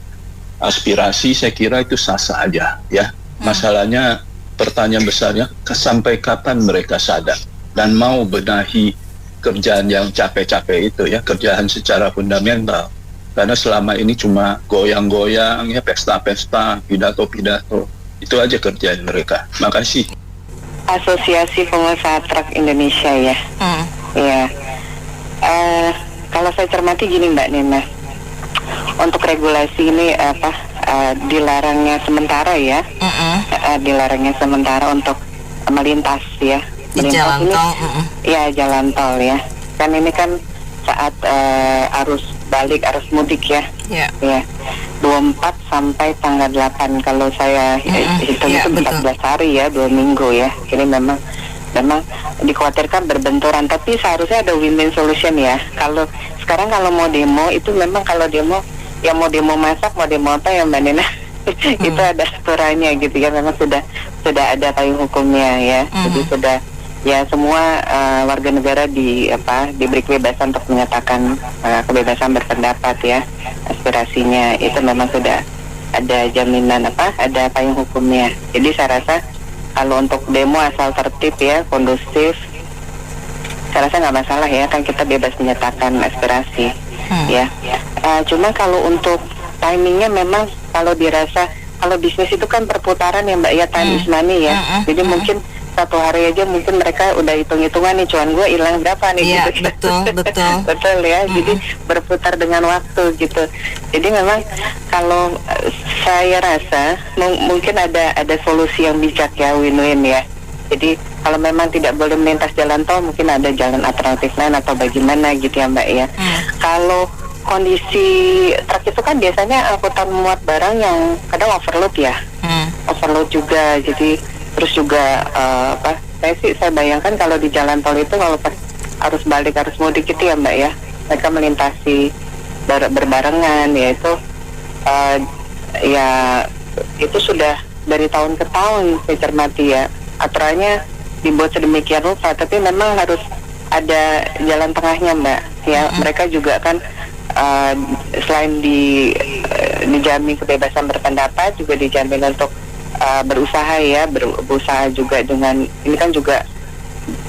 aspirasi, saya kira itu sah-sah aja ya. Masalahnya, pertanyaan besarnya, sampai kapan mereka sadar dan mau benahi kerjaan yang capek-capek itu ya, kerjaan secara fundamental. Karena selama ini cuma goyang-goyang ya, pesta-pesta, pidato-pidato, itu aja kerjaan mereka. Makasih. Asosiasi Pengusaha Truk Indonesia ya. Ya. Kalau saya cermati gini Mbak Nina, untuk regulasi ini dilarangnya sementara ya, dilarangnya sementara untuk melintas ya. Di jalan tol. Ya jalan tol ya. Kan ini kan saat arus balik, arus mudik ya. Ya. 24 sampai tanggal 8 kalau saya hitung itu 14 hari ya, 2 minggu ya. Ini memang dikhawatirkan berbenturan, tapi seharusnya ada win-win solution ya. Kalau sekarang kalau mau demo itu memang kalau demo yang mau demo masak, mau demo apa ya Mbak Nina, itu ada aturannya gitu ya. Memang sudah ada payung hukumnya ya. Jadi sudah ya semua warga negara diberi kebebasan untuk menyatakan kebebasan berpendapat ya, aspirasinya itu memang sudah ada jaminan ada payung hukumnya. Jadi saya rasa kalau untuk demo asal tertib ya, kondusif, saya rasa nggak masalah ya, kan kita bebas menyatakan aspirasi ya. Cuma kalau untuk timingnya memang kalau dirasa, kalau bisnis itu kan perputaran ya Mbak ya, time is money ya. Jadi mungkin satu hari aja mungkin mereka udah hitung-hitungan nih, cuan gue hilang berapa nih gitu. Betul. Betul ya. Jadi berputar dengan waktu gitu. Jadi memang kalau saya rasa mungkin ada solusi yang bijak ya, win-win ya. Jadi kalau memang tidak boleh melintas jalan tol, mungkin ada jalan alternatif lain atau bagaimana gitu ya Mbak ya. Kalau kondisi truk itu kan biasanya angkutan muat barang yang kadang overload ya, overload juga. Jadi terus juga saya bayangkan kalau di jalan tol itu kalau pas arus balik arus mudik gitu ya Mbak ya, mereka melintasi berbarengan, yaitu ya itu sudah dari tahun ke tahun saya cermati ya, aturannya dibuat sedemikian rupa, tapi memang harus ada jalan tengahnya Mbak ya. Mereka juga kan selain dijamin kebebasan berpendapat, juga dijamin untuk berusaha ya, berusaha juga dengan ini kan juga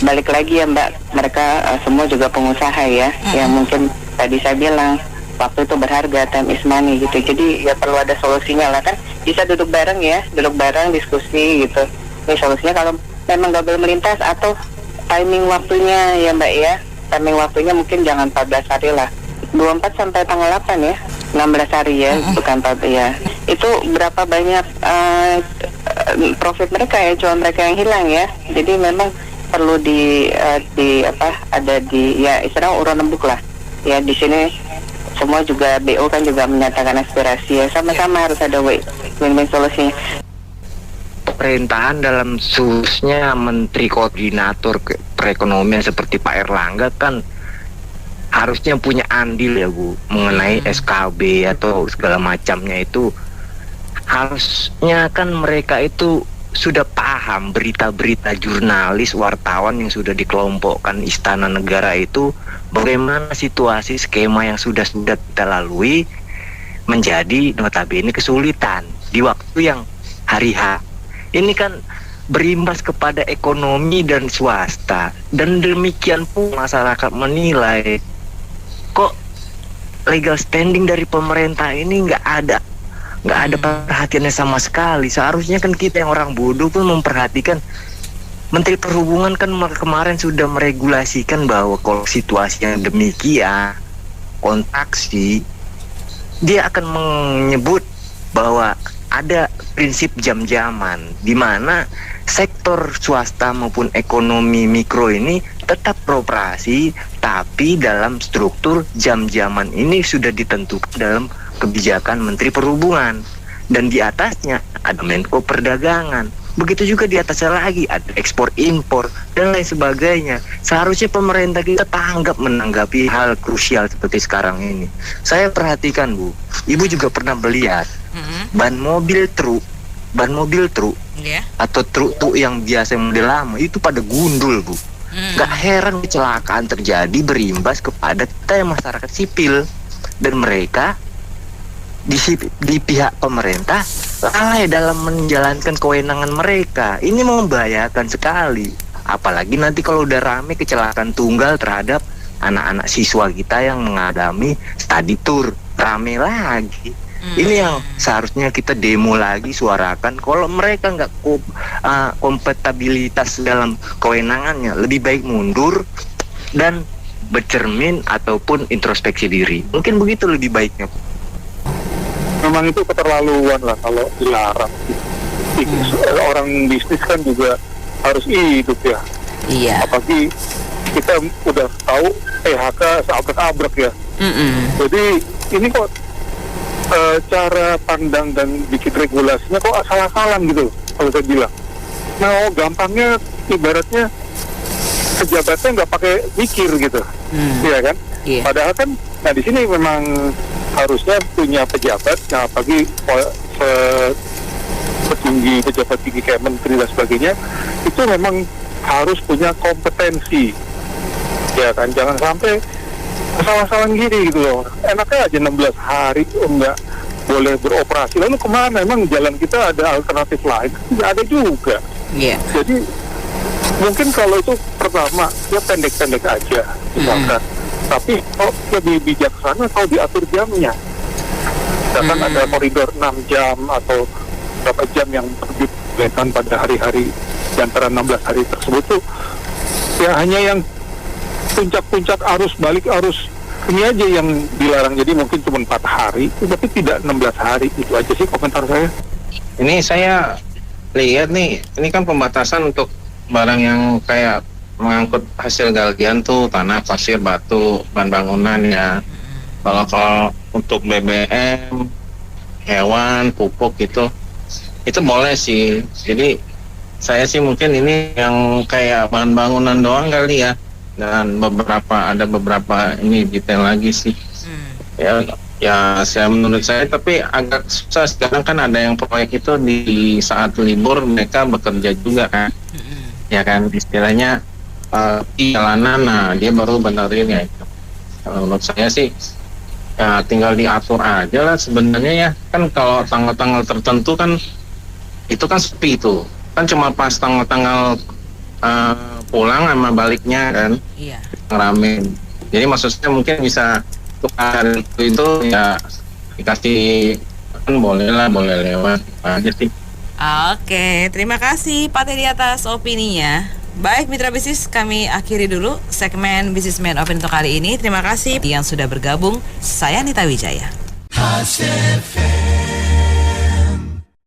balik lagi ya Mbak, mereka semua juga pengusaha ya, yang mungkin tadi saya bilang waktu itu berharga, time is money gitu. Jadi ya perlu ada solusinya lah kan, bisa duduk bareng ya, duduk bareng diskusi gitu. Ini solusinya kalau memang gak boleh melintas, atau timing waktunya ya Mbak ya, timing waktunya mungkin jangan 14 hari lah, 24 sampai tanggal 8 ya, 16 hari ya, bukan 4 ya. Itu berapa banyak profit mereka ya, cuan mereka yang hilang ya. Jadi memang perlu ada di ya istilah urun rembuk lah. Ya di sini semua juga BO kan juga menyatakan aspirasi ya, sama-sama harus ada win-win solusinya. Pemerintahan dalam khususnya Menteri Koordinator Perekonomian seperti Pak Erlangga kan harusnya punya andil ya Bu mengenai SKB atau segala macamnya itu. Harusnya kan mereka itu sudah paham berita-berita jurnalis, wartawan yang sudah dikelompokkan Istana Negara itu, bagaimana situasi skema yang sudah kita lalui menjadi notabene kesulitan di waktu yang hari H. Ini kan berimbas kepada ekonomi dan swasta, dan demikian pun masyarakat menilai kok legal standing dari pemerintah ini nggak ada perhatiannya sama sekali. Seharusnya kan kita yang orang bodoh pun memperhatikan. Menteri Perhubungan kan kemarin sudah meregulasikan bahwa kalau situasi yang demikian kontraksi, dia akan menyebut bahwa ada prinsip jam-jaman di mana sektor swasta maupun ekonomi mikro ini tetap beroperasi, tapi dalam struktur jam-jaman ini sudah ditentukan dalam kebijakan Menteri Perhubungan, dan di atasnya ada Menko Perdagangan. Begitu juga di atasnya lagi ada ekspor impor dan lain sebagainya. Seharusnya pemerintah kita tanggap menanggapi hal krusial seperti sekarang ini. Saya perhatikan Bu, Ibu juga pernah melihat ban mobil truk atau truk yang biasa model lama itu pada gundul Bu. Gak heran kecelakaan terjadi berimbas kepada kita yang masyarakat sipil, dan mereka di pihak pemerintah lalai dalam menjalankan kewenangan mereka. Ini membahayakan sekali, apalagi nanti kalau udah rame kecelakaan tunggal terhadap anak-anak siswa kita yang mengalami study tour, rame lagi. Ini yang seharusnya kita demo lagi, suarakan. Kalau mereka nggak kompatibilitas dalam kewenangannya, lebih baik mundur dan bercermin ataupun introspeksi diri. Mungkin begitu lebih baiknya. Memang itu keterlaluan lah kalau dilarang. Orang bisnis kan juga harus hidup ya. Iya. Apalagi kita udah tahu PHK seabrek-abrek ya. Jadi ini kok cara pandang dan bikin regulasinya kok asal-asalan gitu kalau saya bilang. Nah, gampangnya ibaratnya pejabatnya nggak pakai mikir gitu, iya kan? Padahal kan, nah di sini memang harusnya punya pejabat, nah bagi petinggi pejabat tinggi kayak menteri dan sebagainya, itu memang harus punya kompetensi, ya kan? Jangan sampai asal-asalan gini gitu loh. Enaknya aja 16 hari enggak boleh beroperasi. Lalu kemana? Emang jalan kita ada alternatif lain? Nggak ada juga. Jadi mungkin kalau itu pertama ya pendek-pendek aja misalkan. Tapi lebih bijaksana kalau diatur jamnya. Misalkan ada koridor 6 jam atau berapa jam yang terbitkan pada hari-hari di antara 16 hari tersebut tuh ya hanya yang puncak-puncak arus balik arus ini aja yang dilarang, jadi mungkin cuma 4 hari tapi tidak 16 hari. Itu aja sih komentar saya. Ini saya lihat nih, ini kan pembatasan untuk barang yang kayak mengangkut hasil galian tuh, tanah, pasir, batu, bahan bangunan ya. Kalau untuk BBM, hewan, pupuk itu boleh sih. Jadi saya sih mungkin ini yang kayak bahan bangunan doang kali ya. Dan ada beberapa ini detail lagi sih. Ya saya menurut saya, tapi agak susah sekarang kan ada yang proyek itu di saat libur mereka bekerja juga kan. Ya kan istilahnya di jalanan, nah dia baru benerin ya itu. Kalau menurut saya sih ya tinggal diatur aja lah sebenarnya ya. Kan kalau tanggal-tanggal tertentu kan itu kan sepi itu. Kan cuma pas tanggal-tanggal pulang sama baliknya kan. Iya. Ngeramein. Jadi maksudnya mungkin bisa tukar itu ya dikasih kan boleh lewat aja sih. Oke, terima kasih Pak Teddy atas opininya. Baik mitra bisnis, kami akhiri dulu segmen Businessman Open untuk kali ini. Terima kasih yang sudah bergabung. Saya Nita Wijaya.